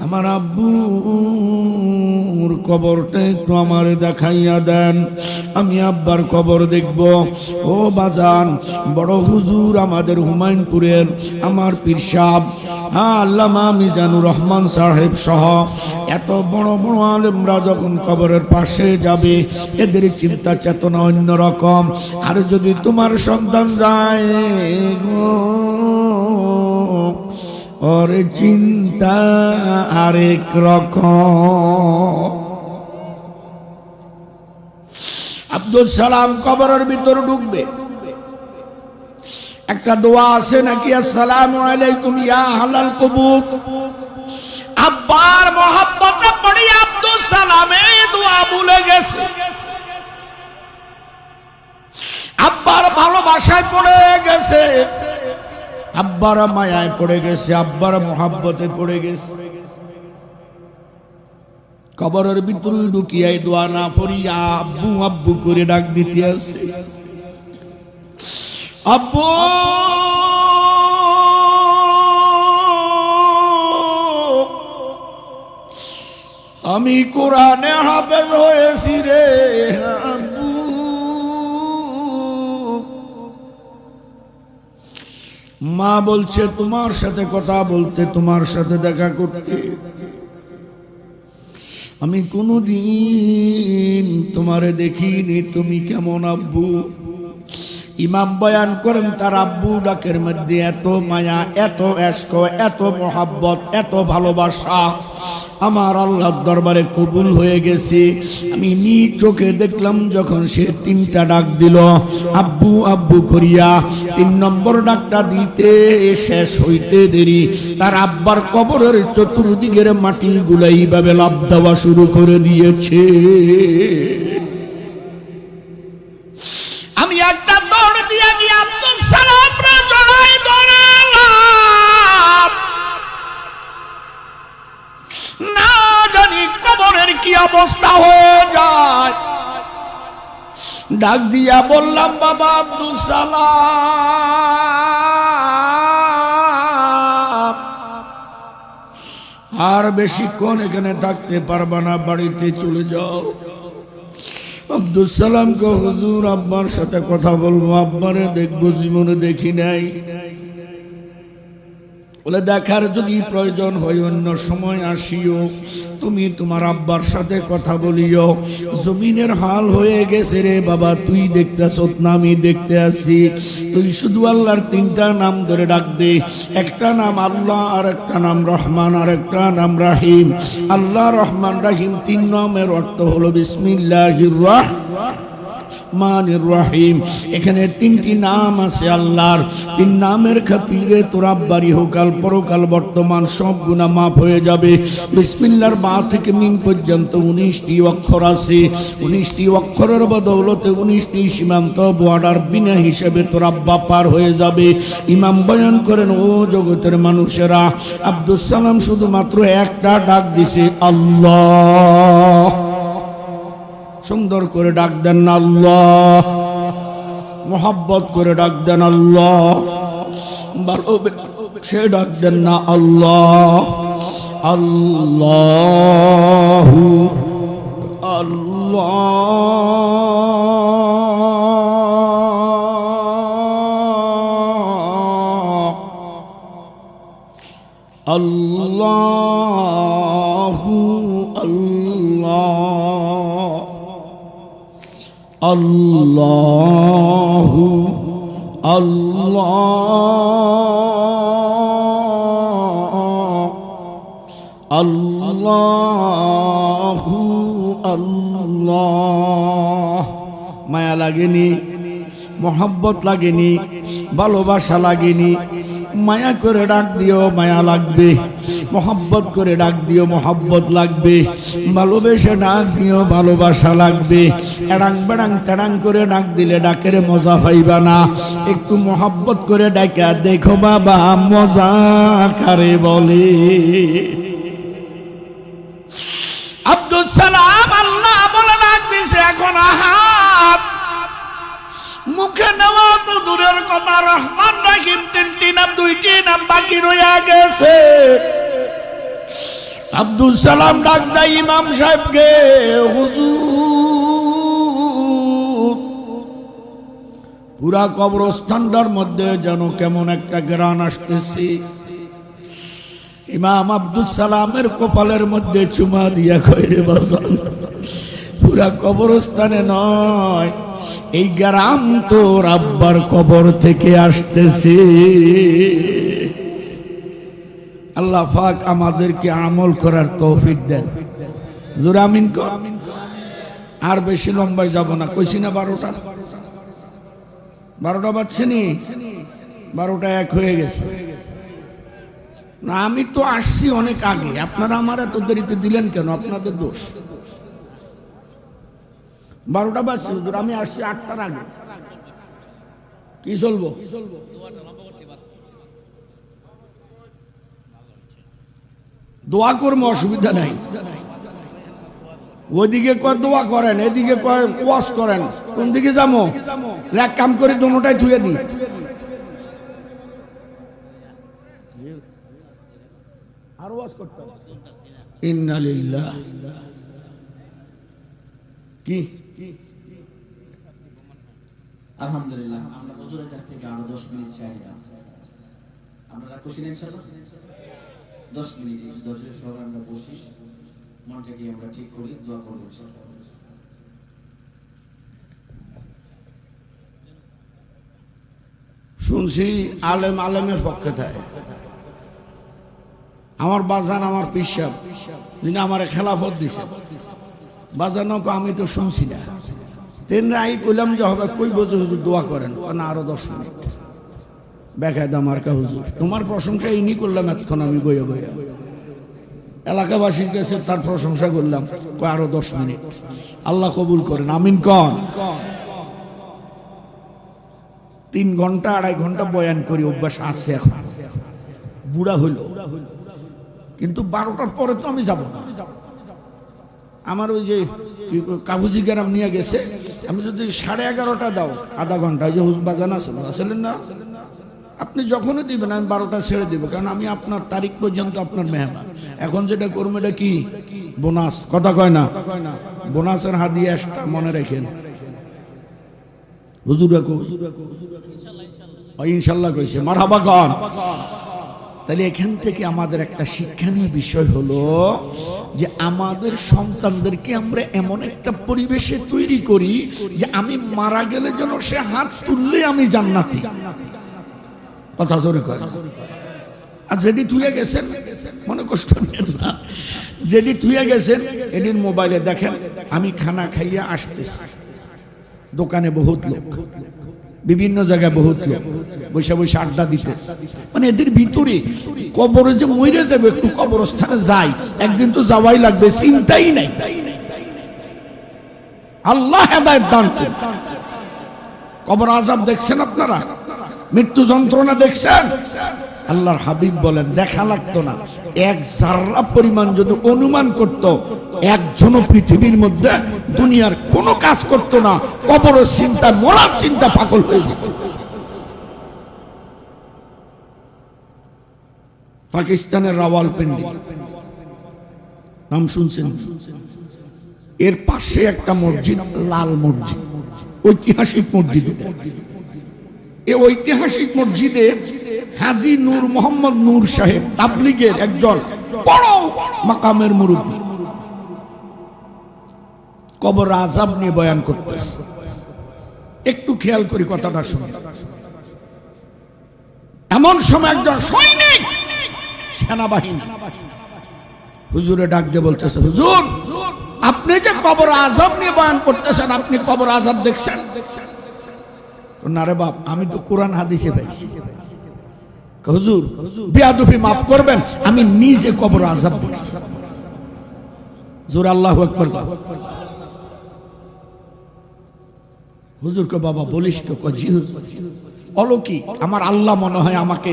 আমার আব্বুর কবরটা একটু আমারে দেখাইয়া দেন, আমি আব্বার কবর দেখব। ও বাজান, বড় হুজুর আমাদের হুমায়ুনপুরের আমার পীর সাহেব আল্লামা মিজানুর রহমান সাহেব সহ এত বড় বড় আলেমরা যখন কবরের পাশে যাবে, এদের চিন্তা চেতনা অন্যরকম। আর যদি তোমার সন্তান যায় ওর চিন্তা আরেক রকম। আব্দুল সালাম কবরের ভিতর ঢুকবে, একটা দোয়া আছে নাকি, আসসালামু আলাইকুম ইয়া আহলাল কুবুর। আব্বার মহব্বতে পড়ে আব্দুল সালাম এই দোয়া ভুলে গেছে, আব্বার ভালোবাসায় পড়ে গেছে, আব্বার মায়ায় পড়ে গেছে, আব্বার মহব্বতে পড়ে গেছে। কবরের ভিতরে ঢুকিয়াই দোয়া না পড়িয়া আব্বু আব্বু করে ডাক দিতে আছে, আব্বু আমি কোরআনে হাফেজ হয়েছি রে আব্বু। মা বলছে তোমার সাথে কথা বলতে, তোমার সাথে দেখা করতে। আমি কোনোদিন তোমারে দেখিনি, তুমি কেমন আব্বু? ইমাম বয়ান করেন তার আব্বু ডাকের মধ্যে এত মায়া, এত এশক, এত মোহাব্বত, এত ভালোবাসা আমার আল্লাহর দরবারে কবুল হয়ে গেছে। আমি নিজ চোখে দেখলাম যখন সে তিনটা ডাক দিল আব্বু আব্বু করিয়া, 3 নম্বর ডাকটা দিতে শেষ হইতে দেরি তার আব্বার কবরের চতুর্দিকের মাটিগুলো এইভাবে লাফ দেওয়া শুরু করে দিয়েছে। আমি একটা দৌড় দিয়ে গিয়ে আব্দুল সালামরে জড়াই ধরলাম, না জানি কবরের কি অবস্থা হয়ে যায়। ডাক দিয়া বললাম বাবা আব্দুল সালাম, আর বেশিক্ষণ এখানে থাকতে পারবা না, বাড়িতে চলে যাও। আব্দুল সালাম কে হুজুর আব্বার সাথে কথা বলবো, আব্বারে দেখবো, জীবনে দেখি নাই। বলে দেখার যদি প্রয়োজন হয় অন্য সময় আসিও, তুমি তোমার আব্বার সাথে কথা বলিও। জমিনের হাল হয়ে গেছে রে বাবা, তুই দেখতেছ না আমি দেখতে আসি। তুই শুধু আল্লাহর 3টা নাম ধরে ডাক দে, একটা নাম আল্লাহ, আর একটা নাম রহমান, আর একটা নাম রাহিম। আল্লাহ রহমান রাহিম 3 নামের অর্থ হলো বিসমিল্লাহির রহমানির রহিম। এখানে 3টি নাম আছে আল্লাহর, 3 নামের খাতিরে তোর আব্বারি হোকাল পরকাল বর্তমান সব গুনাহ মাফ হয়ে যাবে। বিসমিল্লাহর বা থেকে মিম পর্যন্ত 19টি অক্ষর আছে। 19টি অক্ষরের বদৌলতে 19টি সীমান্ত বর্ডার বিনা হিসেবে তোর আব্বা পার হয়ে যাবে। ইমাম বয়ান করেন ও জগতের মানুষেরা, আব্দুল সালাম শুধুমাত্র একটা ডাক দিছে আল্লাহ। সুন্দর করে ডাক দেন না আল্লাহ, মোহাব্বত করে ডাক দেন আল্লাহ, ভালোবেসে ডাক দেন না আল্লাহ। আল্লাহু আল্লাহ আল্লাহু আল্লাহ আল্লাহু আল্লাহ আল্লাহু আল্লাহ। মায়া লাগেনি, মোহাব্বত লাগেনি, ভালোবাসা লাগেনি? মায়া করে ডাক দিও, মায়া লাগবে। মোহাব্বত করে ডাক দিও, মোহাব্বত লাগবে। ভালোবেসে ডাক দিও, ভালোবাসা লাগবে। এড়াং বেড়াং তেড়াং করে ডাক দিলে ডাকের মজা পাইবা না। একটু মোহাব্বত করে ডাকা দেখো বাবা মজা কারে বলে। আব্দুল সালাম আল্লাহ বলে ডাক দিছে, এখন আহাত মুখে নেওয়া তো দূরের কথা, রহমান রাহিম 3টি নাম, 2টি নাম বাকি রয়ে গেছে। আব্দুল সালাম ডাক দেয় ইমাম সাহেবকে, হুজুর পুরা কবরস্থানটার মধ্যে যেন কেমন একটা গ্রান আসতেছে। ইমাম আব্দুল সালামের কপালের মধ্যে চুমা দিয়া কয় রে বাজান, পুরা কবরস্থানে নয়, এই গ্রাম তোর আব্বার কবর থেকে আসতেছে। আল্লাহ পাক আমাদেরকে আমল করার তৌফিক দেন। জোরে আমিন কর। আর বেশি লম্বায় যাব না, কইছি না 12টা বাজছেনি, 12টা 1 হয়ে গেছে না। আমি তো আসছি অনেক আগে, আপনারা আমার এত দেরিতে দিলেন কেন? আপনাদের দোষ। 12টা বাজছে, আমি আসছি 8টার আগে। কি চলবো? দোয়া করবো, অসুবিধা নাই। ওইদিকে কয় দোয়া করেন, এদিকে কয় ওয়াশ করেন, কোন দিকে যাবো? এক কাম করে দোনোটাই ধুয়ে দিই। আর ওয়াশ করতে ইন্না লিল্লাহ। কি আলহামদুলিল্লাহ, আমরা হুজুরের কাছ থেকে আরো 10 মিনিট চাইলাম। আপনারা খুশি না ইনশাআল্লাহ? 10 মিনিট ধৈর্য সহকারে আমরা বসি। মনটাকে আমরা ঠিক করি, দোয়া করব ইনশাআল্লাহ। শুনছি আলেমের পক্ষে থাকে আমার বাজান, আমার পিসাব যিনি আমার খেলাফত দিছে বাজানো, আমি তো শুনছি না। তেনরা আই কইলাম যে হবে কই বজে হুজুর দোয়া করেন, না আরো 10 মিনিট বেকায়দা মার্কা হুজুর, তোমার প্রশংসা ইনি করলাম এতক্ষণ আমি বইয়া বইয়া, এলাকাবাসীর কাছে তার প্রশংসা করলাম, আরো 10 মিনিট। আল্লাহ কবুল করেন, আমিন কন। 3 ঘন্টা 2.5 ঘন্টা বয়ান করি, অভ্যাস আছে এখন, বুড়া হইল। কিন্তু 12টার পরে তো আমি যাব না। আমার ওই যে কাবুজি গ্রাম নিয়ে গেছে, আমি যদি 11:30টা দাও আধা ঘন্টা, ওই যে হুজবাজান আসলেন না, আপনি যখনই দিবেন আমি 12টা ছেড়ে দিব, কারণ আমি আপনার তারিখ পর্যন্ত আপনার মেহমান। এখন যেটা করবো এটা কি বোনাস, কথা কয় না, বোনাসের হাদিয়া একটা মনে রাখেন। হুজুর ইনশাল্লাহ কইছে, মারহাবা কন। তাহলে এখান থেকে আমাদের একটা শিক্ষণীয় বিষয় হলো যে আমাদের সন্তানদেরকে আমরা এমন একটা পরিবেশে তৈরি করি যে আমি মারা গেলে যেন সে হাত তুললে আমি জান্নাতি, কথা জোরে কয়। আর যেটি থুয়ে গেছেন মনে কষ্ট নেন না, যেটি থুয়ে গেছেন এদিন মোবাইলে দেখেন আমি খানা খাইয়া আসতেছি, দোকানে বহুত লোক, বিভিন্ন জায়গায় বহুত লোক বসে বসে আড্ডা দিতেছে, মানে এদের ভিতরে কবরে যে মরে যাবে একটু কবরস্থানে যাই, একদিন তো যাওয়াই লাগবে, চিন্তাই নাই। আল্লাহ হেদায়েত দান করুন। কবর আযাব দেখছেন আপনারা, মৃত্যু যন্ত্রণা দেখছেন? আল্লাহর হাবিব বলেন দেখা লাগতো না, 1 জাররা পরিমাণ যদি অনুমান করত, একজনও পৃথিবীর মধ্যে দুনিয়ার কোনো কাজ করত না, কবরের চিন্তা, মরার চিন্তা পাগল হয়ে যেত। পাকিস্তানের রাওয়ালপিন্ডি নাম শুনছেন? এর পাশে একটা মসজিদ, লাল মসজিদ, ঐতিহাসিক মসজিদ। এই ঐতিহাসিক মসজিদে হাজী নূর মোহাম্মদ নূর সাহেব তাবলীগের একজন বড় মাকামের মুরব্বী কবর আযাব নিয়ে বয়ান করতেছে। একটু খেয়াল করি কথাটা শুনুন। এমন সময় একজন সৈনিক সেনাবাহিনী হুজুরে ডাক দিয়ে বলতেছে, হুজুর আপনি যে কবর আযাব নিয়ে বয়ান করতেছেন, আপনি কবর আযাব দেখছেন? না রে বাপ, আমি তো কোরআন হাদিসে পাইছি। হুজুর বেয়াদবি মাফ করবেন, আমি নিজে কবর আযাব দেখছি। জোরে আল্লাহু আকবার। হুজুর কে বাবা বলিস তো? জি হুজুর। অলৌকিক, আমার আল্লাহ মনে হয় আমাকে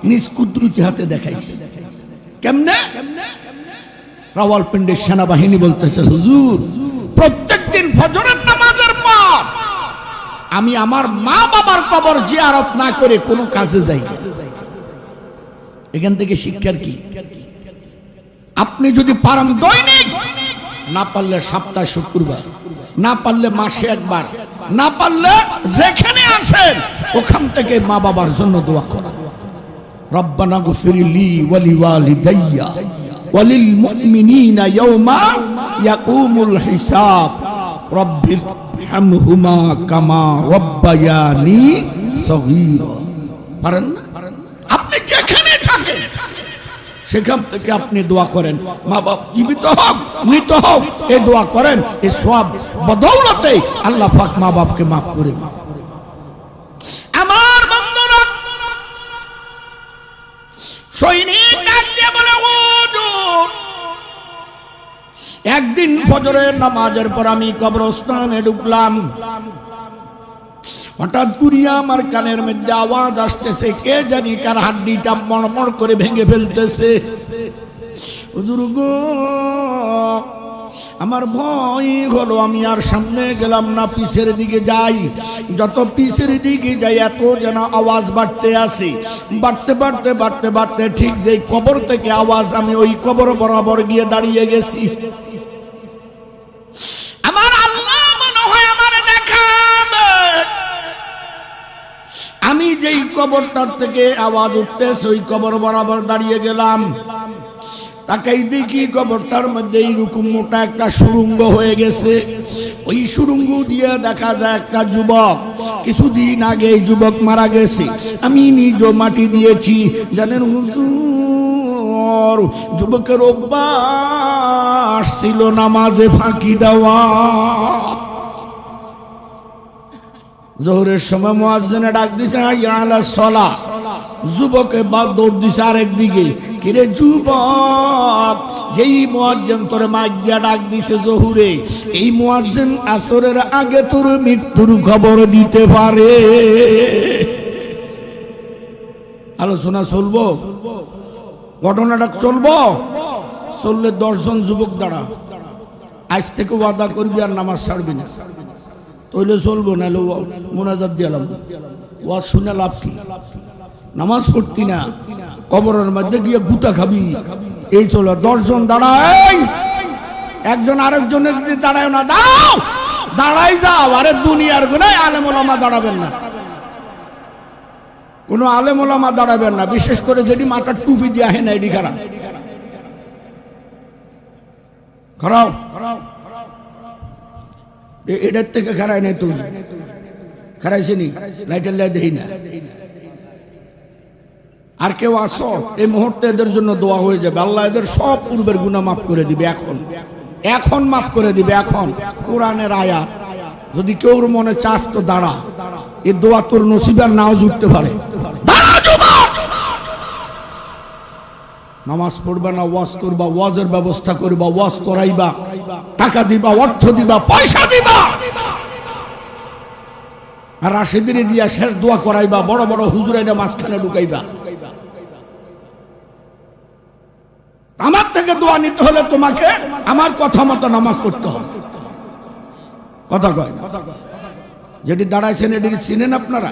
নিজ কুদরতি হাতে দেখাইছে। কেমনে? রাওয়ালপিন্ডির সেনাবাহিনী বলতেছে, হুজুর প্রত্যেকদিন ফজরের নামাজের পর আমি আমার মা বাবার কবর জিয়ারত না করে কোনো কাজে যাই না। এখান থেকে শিক্ষার কি? আপনি যদি পারেন দৈনিক, না পারলে সপ্তাহে শুক্রবার, না পারলে মাসে একবার, না পারলে যেখানে আছেন ওখান থেকে মা বাবার জন্য দোয়া করা। রব্বানা গফিরলি ওয়ালি ওয়ালিদাইয়া ওয়ালিল মুমিনিনা ইয়াওমা ইয়াকুমুল হিসাব রব্বির হামহুমা কামা রব্বায়ানি সগীরা। পারেন না? আপনি যেখানে থাকেন সেখান থেকে আপনি দোয়া করেন, মা বাপ জীবিত হোক মৃত হোক, এই দোয়া করেন, এই সওয়াব বদৌলতে আল্লাহ পাক মা বাপকে মাফ করে দিন। আমার বন্ধুরা, সৈনিক ডাক দিয়ে বলে, হুজুর একদিন ফজরের নামাজের পর আমি কবরস্থানে ঢুকলাম, হঠাৎ করিয়া আমার কানের মধ্যে আওয়াজ আসতেছে, কে জানি কার হাড্ডিটা মড়মড় করে ভেঙে ফেলতেছে। হুজুর গো, আমার ভয় হলো, আমি আর সামনে গেলাম না, পিছের দিকে যাই। যত পিছের দিকে যাই এত যেন আওয়াজ বাড়তে আসে, বাড়তে বাড়তে বাড়তে বাড়তে ঠিক যেই কবর থেকে আওয়াজ, আমি ওই কবর বরাবর গিয়ে দাঁড়িয়ে গেছি। আমার আল্লাহ মনে হয় আমার দেখাবে। আমি যেই কবরটার থেকে আওয়াজ উঠতেছে ওই কবর বরাবর দাঁড়িয়ে গেলাম। তাকাই দেখি কবরটার মধ্যে এইরকম মোটা একটা সুড়ঙ্গ হয়ে গেছে। ওই সুড়ঙ্গ দিয়ে দেখা যায় একটা যুবক, কিছুদিন আগে এই যুবক মারা গেছে। আমি নিজ মাটি দিয়েছি। জানেন হুজুর, যুবকের অভ্যাস ছিল নামাজে ফাঁকি দেওয়া। জোহরের সময় মুয়াজ্জিনে ডাক দিছে হাইয়া আলাস সালাহ, যুবকে বা দৌড় দিছে আরেক দিকে। কিরে যুবক, যেই মুয়াজ্জিন তোরে মাইক দিয়া ডাক দিছে জোহরে, এই মুয়াজ্জিন আসরের আগে তোর মৃত্যুর খবর দিতে পারে। আলোচনা চলবো, ঘটনাটা চলবো। চললে 10 জন যুবক দাঁড়া, আজ থেকে ওয়াদা করবি আর নামাজ ছাড়বি না। তইলে চলবো, নাহলে মোনাজাত দিলাম। ওয়াজ শুনে লাভ কি? নামাজ পড়তি না, কবরের মধ্যে গিয়ে গুতা খাবি। এই চলো 10 জন দাঁড়ায়, একজন আরেকজনের যদি দাঁড়ায় না, দাঁড়াও, দাঁড়াই যাও। আরে দুনিয়ার গুনায় আলেম ওলামা দাঁড়াবেন না, কোন আলেম ওলামা দাঁড়াবেন না। বিশেষ করে যদি মাথার টুপি দিয়ে আহে না, এডি খারাপ খারাপ এটার থেকে খারাই নাই। তুই খারাইছে নি? লাইটের লাই দেই না। আর কেউ আসো, এই মুহূর্তে এদের জন্য দোয়া হয়ে যাবে। আল্লাহ এদের সব পূর্বের গুনাহ মাফ করে দিবে। এখন মাফ করে দিবে। এখন কোরআনের আয়াত, যদি কেউ মনে চাস তো দাঁড়া, এই দোয়া তোর নসিবে নাও জুটতে পারে। নামাজ পড়বা না, ওয়াজ করবা, ওয়াজের ব্যবস্থা করবা, ওয়াজ করাইবা, টাকা দিবা, অর্থ দিবা, পয়সা দিবা, আর রাশিদিনে দিয়া শেষ দোয়া করাইবা। বড় বড় হুজুরাইনা মাঝখানে ঢুকাইবা। আমার থেকে দোয়া নিতে হলে তোমাকে আমার কথা মতো নামাজ পড়তে হবে। কথা কয় না? যেটি দাঁড়াইছেন এটি চিনেন আপনারা?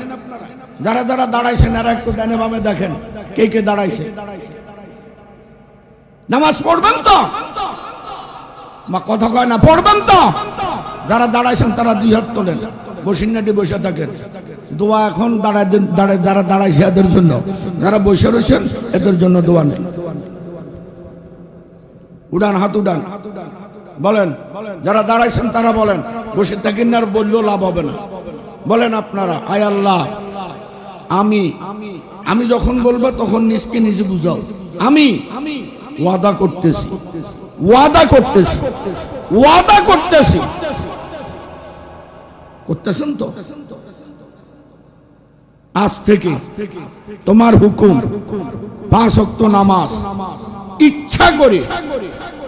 যারা যারা দাঁড়াইছেন এরা একটু ডানে বামে দেখেন কে কে দাঁড়াইছে। নামাজ পড়বেন তো? মা কথা কয় না, পড়বেন তো? যারা দাঁড়াইছেন তারা 2 হাত তোলেন, বসিন্নাটি বসে থাকেন। দোয়া এখন যারা দাঁড়াইছে এদের জন্য, যারা বসে রয়েছেন এদের জন্য দোয়া নেই। উড়ান, হাত উড়ান, বলেন। যারা দাঁড়াইছেন তারা বলেন, বসে থাকেন না আর বললেও লাভ হবে না। বলেন আপনারা, আয় আল্লাহ, আমি যখন বলবো তখন নিজকে নিজে বুঝাও। আমি ওয়াদা করতেছি, ওয়াদা করতেছি, ওয়াদা করতেছি। করতেছেন তো? আজ থেকে তোমার হুকুম 5 ওয়াক্ত নামাজ ইচ্ছা করে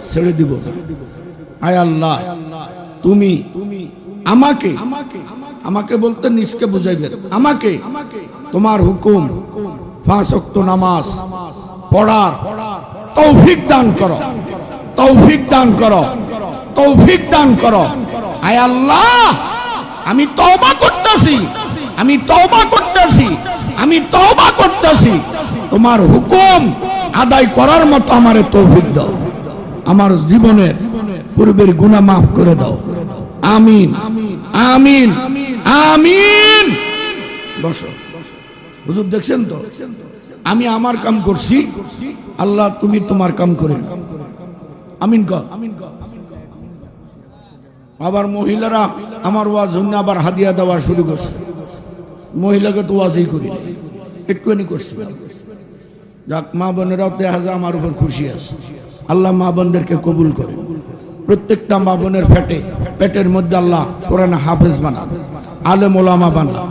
ছেড়ে দিব। আয় আল্লাহ, তুমি আমাকে বলতে নিজকে বুঝাইবেন। আমাকে তোমার হুকুম 5 ওয়াক্ত নামাজ পড়ার তৌফিক দান করো, তৌফিক দান করো, তৌফিক দান করো। আয় আল্লাহ, আমি তওবা করতেছি, আমি তওবা করতেছি, আমি তওবা করতেছি। তোমার হুকুম আদায় করার মতো আমারে তৌফিক দাও। আমার জীবনের পূর্বের গুনাহ মাফ করে দাও। আমিন, আমিন, আমিন। বসো। হুজুর দেখছেন তো, আমি আমার কাম করছি, আল্লাহ তুমি তোমার কাম করে নাও। আমিন কর। আবার মহিলারা আমার ওয়াজ শুনে আবার হাদিয়া দেওয়া শুরু করছে। মহিলাকে তো ওয়াজই করি না, একটুখানি করছি। যাক, মা বোনেরাও দেখা যায় আমার উপর খুশি আছে। আল্লাহ মা বোনদেরকে কবুল করে। প্রত্যেকটা মা বোনের পেটের মধ্যে আল্লাহ কোরআন হাফেজ বানান, আলেম ওলামা বানান,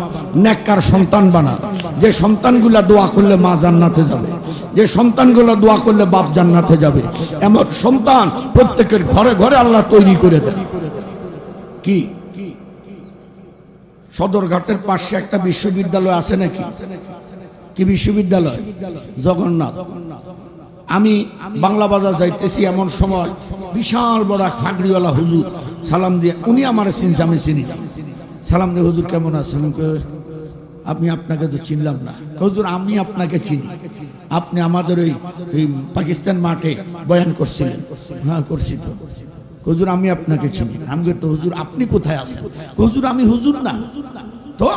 নেককার সন্তান বানান। যে সন্তানগুলা দোয়া করলে মা জান্নাতে যাবে, যে সন্তানগুলো দোয়া করলে বাপ জান্নাতে যাবে, এমন সন্তান প্রত্যেকের ঘরে ঘরে আল্লাহ তৈরি করে দেন। কি সদরঘাটের পাশে একটা বিশ্ববিদ্যালয় আছে নাকি? কি বিশ্ববিদ্যালয়? জগন্নাথ। আমি বাংলা বাজার যাইতেছি, এমন সময় বিশাল বড় এক ফাগড়িওয়ালা হুজুর সালাম দিয়ে, উনি আমার চিনছে, আমি চিনি না। সালাম দিয়ে, হুজুর কেমন আছেন? আপনি, আপনাকে তো চিনলাম না। হুজুর আমি আপনাকে চিনি, আপনি আমাদের ওই পাকিস্তান মাঠে বয়ান করছিলেন। হ্যাঁ করছি তো। হুজুর আমি আপনাকে চিনি। আমি তো হুজুর আপনি কোথায় আছেন? হুজুর আমি হুজুর না তো।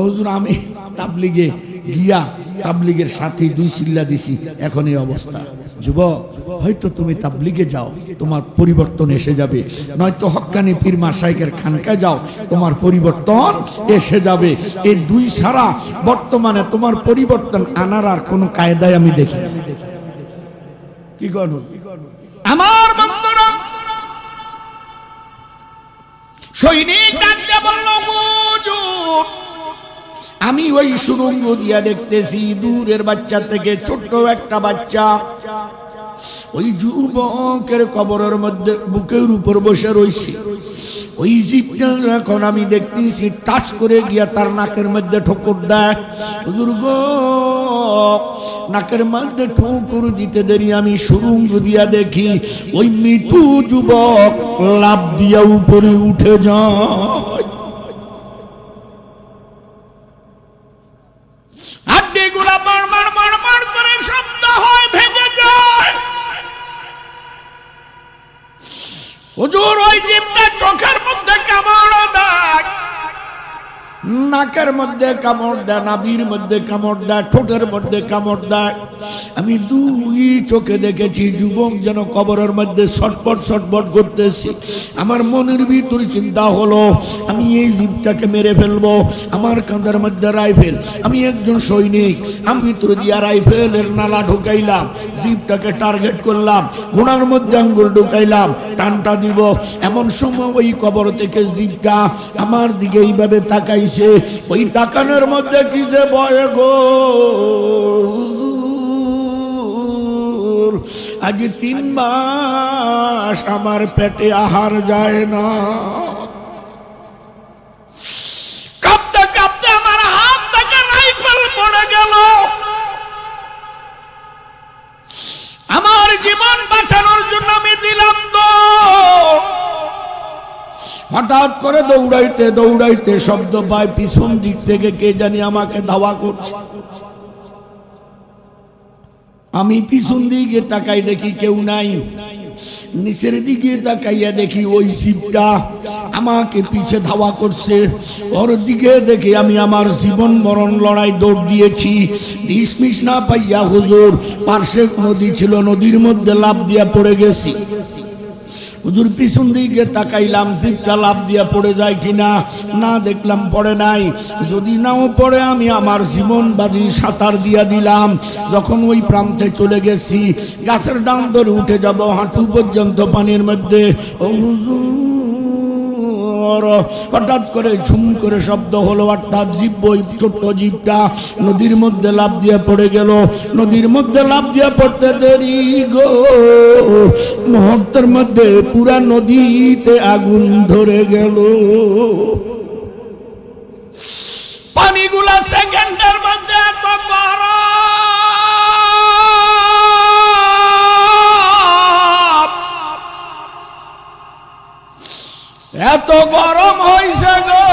হুজুর আমি তাবলিগে গিয়া তাবলিগের সাথে 2 চিল্লা দিছি, এখন এই অবস্থা। যুবক, হয়তো তুমি তাবলিগে যাও, তোমার পরিবর্তন এসে যাবে, নয়তো হক্কানি পীর মাশায়েখের খানকায় যাও, তোমার পরিবর্তন এসে যাবে। এই 2 ছাড়া বর্তমানে তোমার পরিবর্তন আনার আর কোনো কায়দায় আমি দেখি না। কি করব আমার বন্ধুরা? সৈনিক ডাকতে বলল, হুজুর আমি ওই সুরঙ্গ দিয়া দেখতেছি দূরের বাচ্চা থেকে ছোট্ট একটা বাচ্চা ওই যুবকের কবরের মধ্যে বুকের উপর বসে রয়েছে। ওই জীবটা এখন আমি দেখতেছি টাচ করে গিয়া তার নাকের মধ্যে ঠোকর দেয়। হুজুর গো, নাকের মধ্যে ঠোকর দিতে দেরি আমি সুরঙ্গ দিয়া দেখি ওই মৃত্যু যুবক লাফ দিয়া উপরে উঠে যায়। হাড্ডিগুলা মারমার মারমার করে শব্দ হয়, ভেঙে যায়। হুজুর ওই জীবটা চোখের মধ্যে কামড় দেয়, নাকের মধ্যে কামড় দেয়, নাভির মধ্যে কামড় দেয়, ঠোঁটের মধ্যে কামড় দেয়। আমি 2 চোখে দেখেছি যুবক যেন কবরের মধ্যে ছটফট ছটফট করতেছি। আমার মনের ভিতরে চিন্তা হলো আমি এই জীবটাকে মেরে ফেলবো। আমার কাঁধের মধ্যে রাইফেল, আমি একজন সৈনিক, আমি ভিতরে দিয়া রাইফেলের নালা ঢুকাইলাম, জীবটাকে টার্গেট করলাম, ঘোড়ার মধ্যে আঙ্গুল ঢুকাইলাম, টানটা দিব। এমন সময় ওই কবর থেকে জীবটা আমার দিকে এইভাবে তাকাইছে। ওই তাকানোর মধ্যে কি যে ভয় গো, আজ 3 মাস আমার পেটে আহার যায় না। কাঁপতে কাঁপতে আমার হাত থেকে রাইফেল পড়ে গেল। আমার জীবন বাঁচানোর জন্য আমি দিলাম তো। হঠাৎ করে দৌড়াইতে দৌড়াইতে শব্দ পাই পিছন দিক থেকে কে জানি আমাকে ধাওয়া করছে। আমি পিছন দিকে তাকাই দেখি কেউ নাই, নিচের দিকে তাকাইয়া দেখি ওই শিবটা আমাকে পিছে ধাওয়া করছে। ওর দিকে দেখে আমি আমার জীবন মরণ লড়াই দৌড় দিয়েছি। ডিসমিস না পাইয়া হুজুর পার্শ্বে নদী ছিল, নদীর মধ্যে লাফ দিয়া পড়ে গেছি। হুজুর পিছন দিকে তাকাইলাম জিপটা লাফ দিয়া পড়ে যায় কিনা, না দেখলাম পড়ে নাই। যদি নাও পড়ে আমি আমার জীবন বাজি সাঁতার দিয়া দিলাম। যখন ওই প্রান্তে চলে গেছি, গাছের ডাল ধরে উঠে যাব হাঁটু পর্যন্ত পানির মধ্যে, ও হুজুর হঠাৎ করে ঝুম করে শব্দ হলো, অর্থাৎ জীব ওই ছোট্ট জীবটা নদীর মধ্যে লাফ দিয়া পড়ে গেল। নদীর মধ্যে লাফ দিয়া পড়তে দেরি গো, মুহূর্তের মধ্যে পুরা নদীতে আগুন ধরে গেল। পানিগুলা সেকেন্ডের মধ্যে এত গরম, এত গরম হইছে গো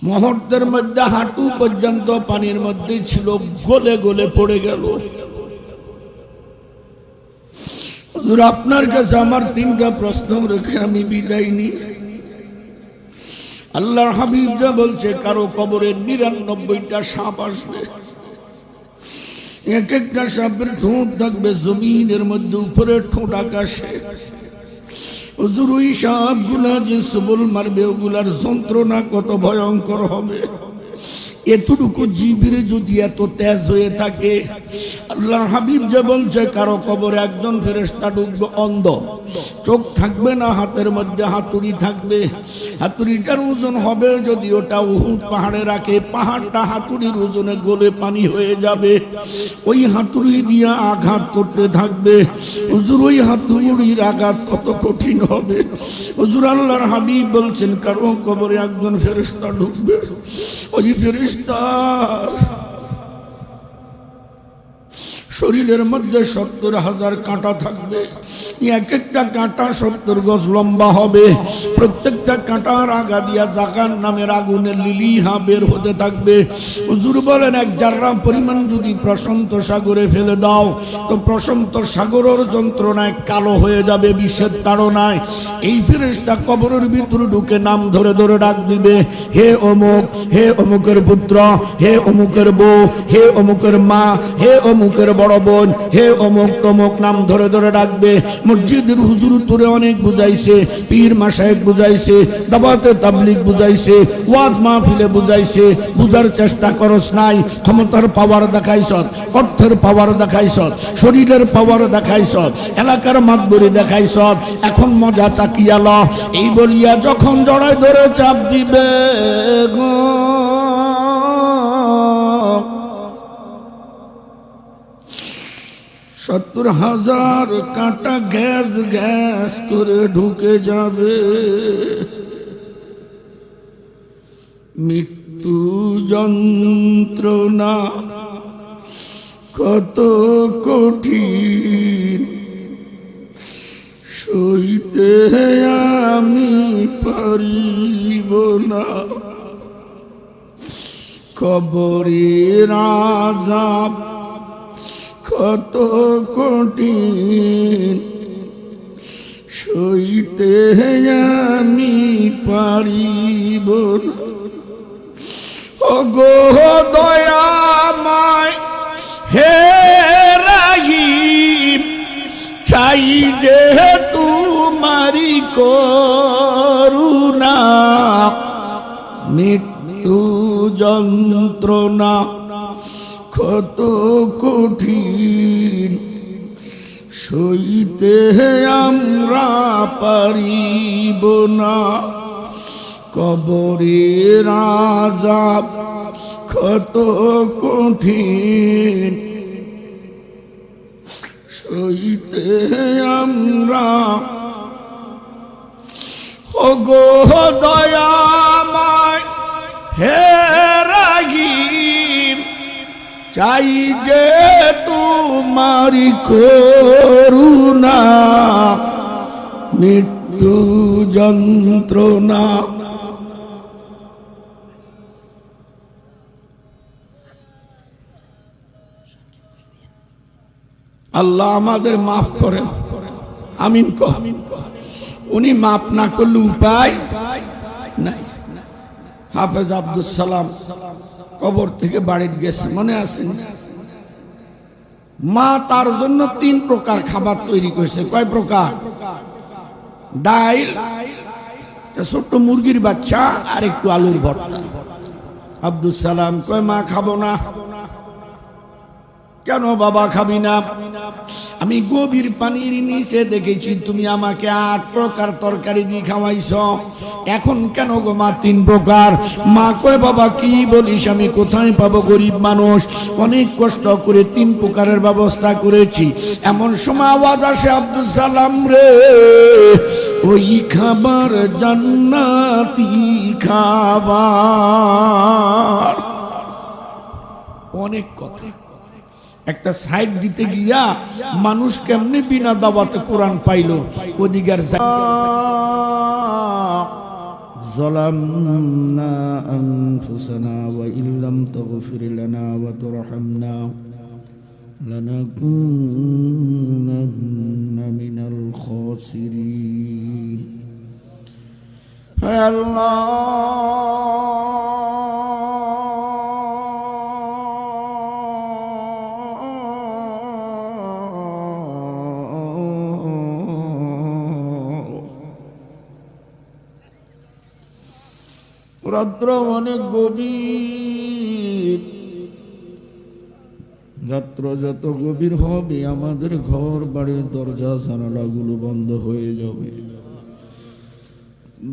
মুহূর্তের মধ্যে হাঁটু পর্যন্ত পানির মধ্যে ছিল, গলে গলে পড়ে গেল। হুজুর আপনার কাছে আমার 3টা প্রশ্ন রেখে আমি বিদায় নিই। আল্লাহর হাবিব যা বলছে কারো কবরে 99টা সাপ আসবে, এক একটা সাপের ঠোঁট থাকবে জমিনের মধ্যে, উপরে ঠোঁট আকাশে। হুজুর ওই সাপগুলা যে সবল মারবে ওগুলার যন্ত্রণা কত ভয়ঙ্কর হবে। এতটুকু জীবরে যদি এত তেজ হয়ে থাকে, আল্লাহর হাবিব যে বলছে কারো কবরে একজন ফেরেশতা ঢুকবে অন্ধ, চোখ থাকবে না, হাতের মধ্যে হাতুড়ি থাকবে। হাতুড়িটার ওজন হবে যদি ওটা উহুদ পাহাড়ে রাখে, পাহাড়টা হাতুড়ির ওজনে গলে পানি হয়ে যাবে। ওই হাতুড়ি দিয়ে আঘাত করতে থাকবে। হুজুর ওই হাতুড়ির আঘাত কত কঠিন হবে। হুজুর আল্লাহর হাবিব বলছেন কারো কবরে একজন ফেরেশতা ঢুকবে, ওই ফেরেশতা শরীরের মধ্যে 70,000 কাঁটা থাকবে, এক একটা কাঁটা 70 গজ লম্বা হবে, প্রত্যেকটা কাঁটার আগা দিয়া জাগান নামের আগুনের লিলিহা বের হতে থাকবে। হুজুর বলেন এক জাররা পরিমাণ যদি প্রশান্ত সাগরে ফেলে দাও তো প্রশান্ত সাগরের যন্ত্রণায় কালো হয়ে যাবে বিষের তাড়নায়। এই ফেরেশতা কবরের ভিতরে ঢুকে নাম ধরে ধরে ডাক দিবে, হে অমুক, হে অমুকের পুত্র, হে অমুকের বউ, হে অমুকের মা, হে অমুকের বড় বোন, হে অমুক তমুক নাম ধরে ধরে ডাকবে। মসজিদের হুজুর তোরে অনেক বুঝাইছে, পীর মাশায়েখ বুঝাইছে, দাওয়াতে তাবলীগ বুঝাইছে, ওয়াজ মাহফিলে বুঝাইছে, বুঝার চেষ্টা করস নাই। ক্ষমতার পাওয়ার দেখাইছ, অর্থের পাওয়ার দেখাইছ, শরীরের পাওয়ার দেখাইছ, এলাকার মাতবরি দেখাইছ, এখন মজা চাকিয়া ল। এই বলিয়া যখন জড়ায় ধরে চাপ দিবে গো, 70,000 কাঁটা গ্যাস গ্যাস করে ঢুকে যাবে। মৃত্যু যন্ত্রণা কত কঠিন, সইতে আমি পারিব না। কবরের আযাব কত কঠিন, সইতে আমি পারিব না। ওগো দয়াময় হে রাহিম, চাই যে তোমারি করুণা। মৃত্যু যন্ত্রণা কত কঠিন, সইতে আমরা পারিব না। কবরের আযাব কত কঠিন, সইতে আমরা। ওগো দয়াময় হে রাহিম, চাই যে তোমারি করুণা। মৃত্যু যন্ত্রণা আল্লাহ আমাদের মাফ করেন, আমিন কহ। উনি মাফ না করলে উপায় নাই। হাফেজ আব্দুল সালাম কবর থেকে বাড়িতে গেছে, মনে আছে? মা তার জন্য 3 প্রকার খাবার তৈরি করেছে। কয় প্রকার? ডাইল, ছোট্ট মুরগির বাচ্চা আর একটু আলুর ভর্তা। আব্দুল সালাম কয় মা খাবো না। কেন বাবা খাবি না? আমি গভীর পানির নিচে দেখেছি তুমি আমাকে 8 প্রকার তরকারি দিয়ে খাওয়াইছ, এখন কেন গো মা 3 প্রকার? মা কয় বাবা কি বলিস, আমি কোথায় পাবো? গরিব মানুষ, অনেক কষ্ট করে 3 প্রকারের ব্যবস্থা করেছি। এমন সময় আওয়াজ আসে, আব্দুল সালাম রে, ওই খাবার জান্নাতি খাবার। অনেক কথা একটা সাইড দিতে গিয়া মানুষ কেমনে বিনা দাওয়াতে কোরআন পাইলো। ওদিকার যালামনা আনফুসানা ওয়া ইল্লাম তাগফির লানা ওয়া তুরহামনা লানাকুনান্না মিনাল খাসিরিন। হে আল্লাহ, রাত্র অনেক গভীর, রাত্র যত গভীর হবে আমাদের ঘর বাড়ির দরজা জানালাগুলো বন্ধ হয়ে যাবে,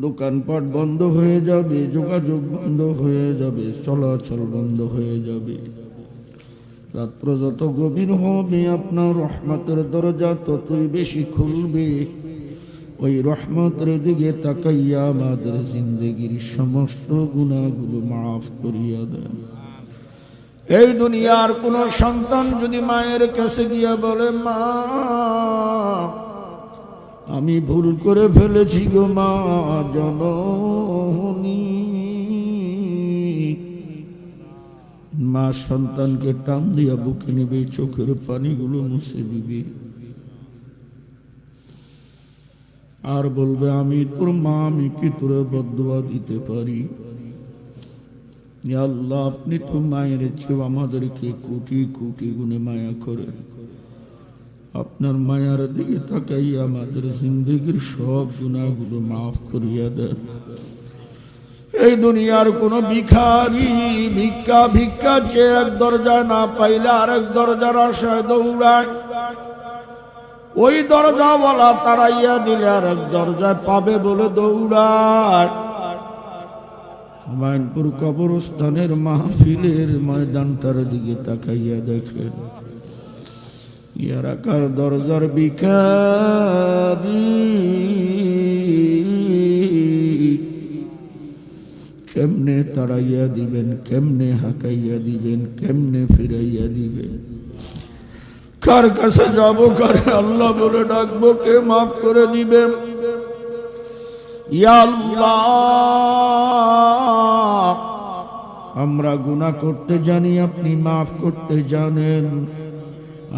দোকানপাট বন্ধ হয়ে যাবে, যোগাযোগ বন্ধ হয়ে যাবে, চলাচল বন্ধ হয়ে যাবে। রাত্র যত গভীর হবে আপনার রহমতের দরজা ততই বেশি খুলবে। ওই রহমতের দিকে তাকাইয়া আমাদের জিন্দেগির সমস্ত গুনাহগুলো মাফ করিয়া দেন। এই দুনিয়ার কোন সন্তান যদি মায়ের কাছে গিয়া বলে, মা আমি ভুল করে ফেলেছি গো মা জননী, মা সন্তানকে টান দিয়া বুকে নিবে, চোখের পানিগুলো মুছে দিবে, আর বলবে, আমি তোর মা, আমি কি তোরে বদদুয়া দিতে পারি? ইয়া আল্লাহ, আপনি তো মায়ের চেয়ে আমাদেরকে কোটি কোটি গুণে মায়া করেন। আপনার মায়ার দিকে তাকাইয়া আমাদের জিন্দগির সব গুনাহগুলো মাফ করিয়া দেন। এই দুনিয়ার কোন ভিখারি ভিক্ষা চেয়ে এক দরজায় না পাইলে আরেক দরজার আশায় দৌড়ায়, ওই দরজাওয়ালা তাড়াইয়া দিলে আরেক দরজায় পাবে বলে দৌড়ায়। হুমায়ুনপুর কবরস্থানের মাহফিলের ময়দানটার দিকে তাকাইয়া দেখেন, ইয়ারা কার দরজার ভিখারি, কেমনে তাড়াইয়া দিবেন, কেমনে হাঁকাইয়া দিবেন, কেমনে ফিরাইয়া দিবেন, কার কাছে যাব, কারে আল্লাহ বলে ডাকবো, কে মাফ করে দিবেন? ইয়া আল্লাহ, আমরা গুনাহ করতে জানি, আপনি মাফ করতে জানেন।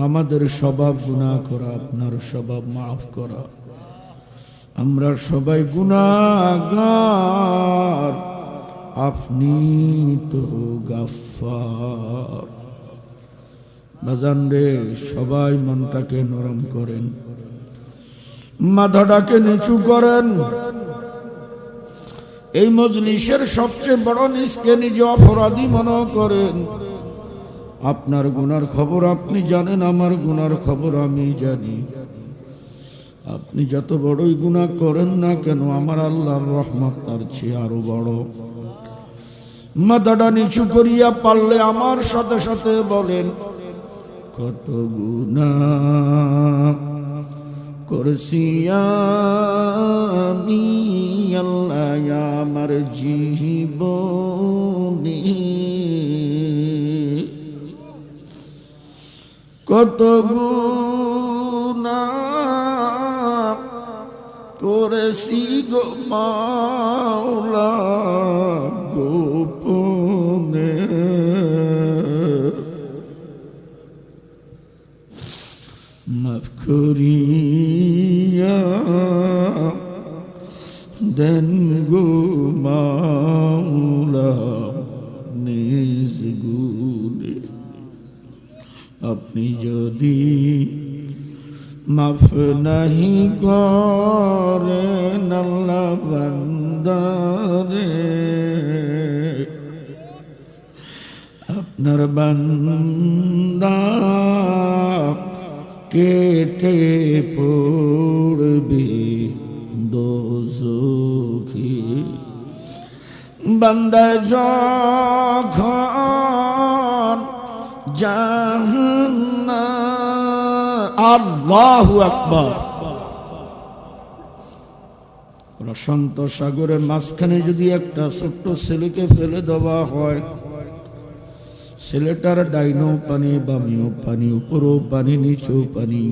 আমাদের স্বভাব গুনাহ করা, আপনার স্বভাব মাফ করা। আমরা সবাই গুনাহগার, আপনি তো গাফফার। বাজান রে, সবাই মনটাকে নরম করেন, মাথাটাকে নিচু করেন। এই মজলিসের সবচেয়ে বড় নিজকে নিজে অপরাধী মনে করেন। আপনার গুনার খবর আপনি জানেন, আমার গুনার খবর আমি জানি। আপনি যত বড়ই গুনাহ করেন না কেন, আমার আল্লাহর রহমত তার চেয়ে আরো বড়। মাথাটা নিচু করিয়া পারলে আমার সাথে সাথে বলেন, কত গুনাহ করছি আমি আল্লাহ আমার জীবনে, কত গুনাহ করেছি গো মাওলা গোপনে, মাফ করিয়া দেন গো মাওলা নিজ গুণে। আপনি যদি মাফ নাহি করেন আল্লাহ বান্দারে, আপনার বান্দা কেটে পড়বে দোজখে। বান্দা যখন জাহান্নাম, আল্লাহু আকবার। প্রশান্ত সাগরের মাঝখানে যদি একটা ছোট্ট ছেলেকে ফেলে দেওয়া হয়, ছেলেটার ডাইনও পানি, বামেও পানি, উপরও পানি, নিচেও পানি,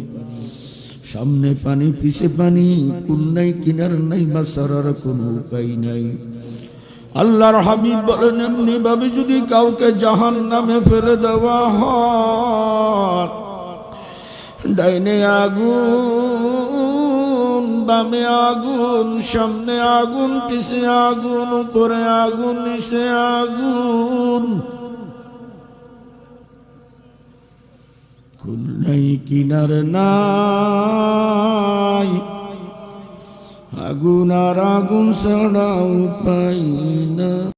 সামনে পানি, পিছে পানি, কুল নাই, কিনার নাই, বাঁচার কোনো উপায় নাই। আল্লাহর হাবিব বলেন, এমনি ভাবে যদি কাউকে জাহান্নামে ফেলে দেওয়া হয়, ডাইনে আগুন, বামে আগুন, সামনে আগুন, পিছে আগুন, উপরে আগুন, নিচে আগুন, কুল নাই, কিনার নাই, আগুন আর আগুন ছাড়া উপায় না।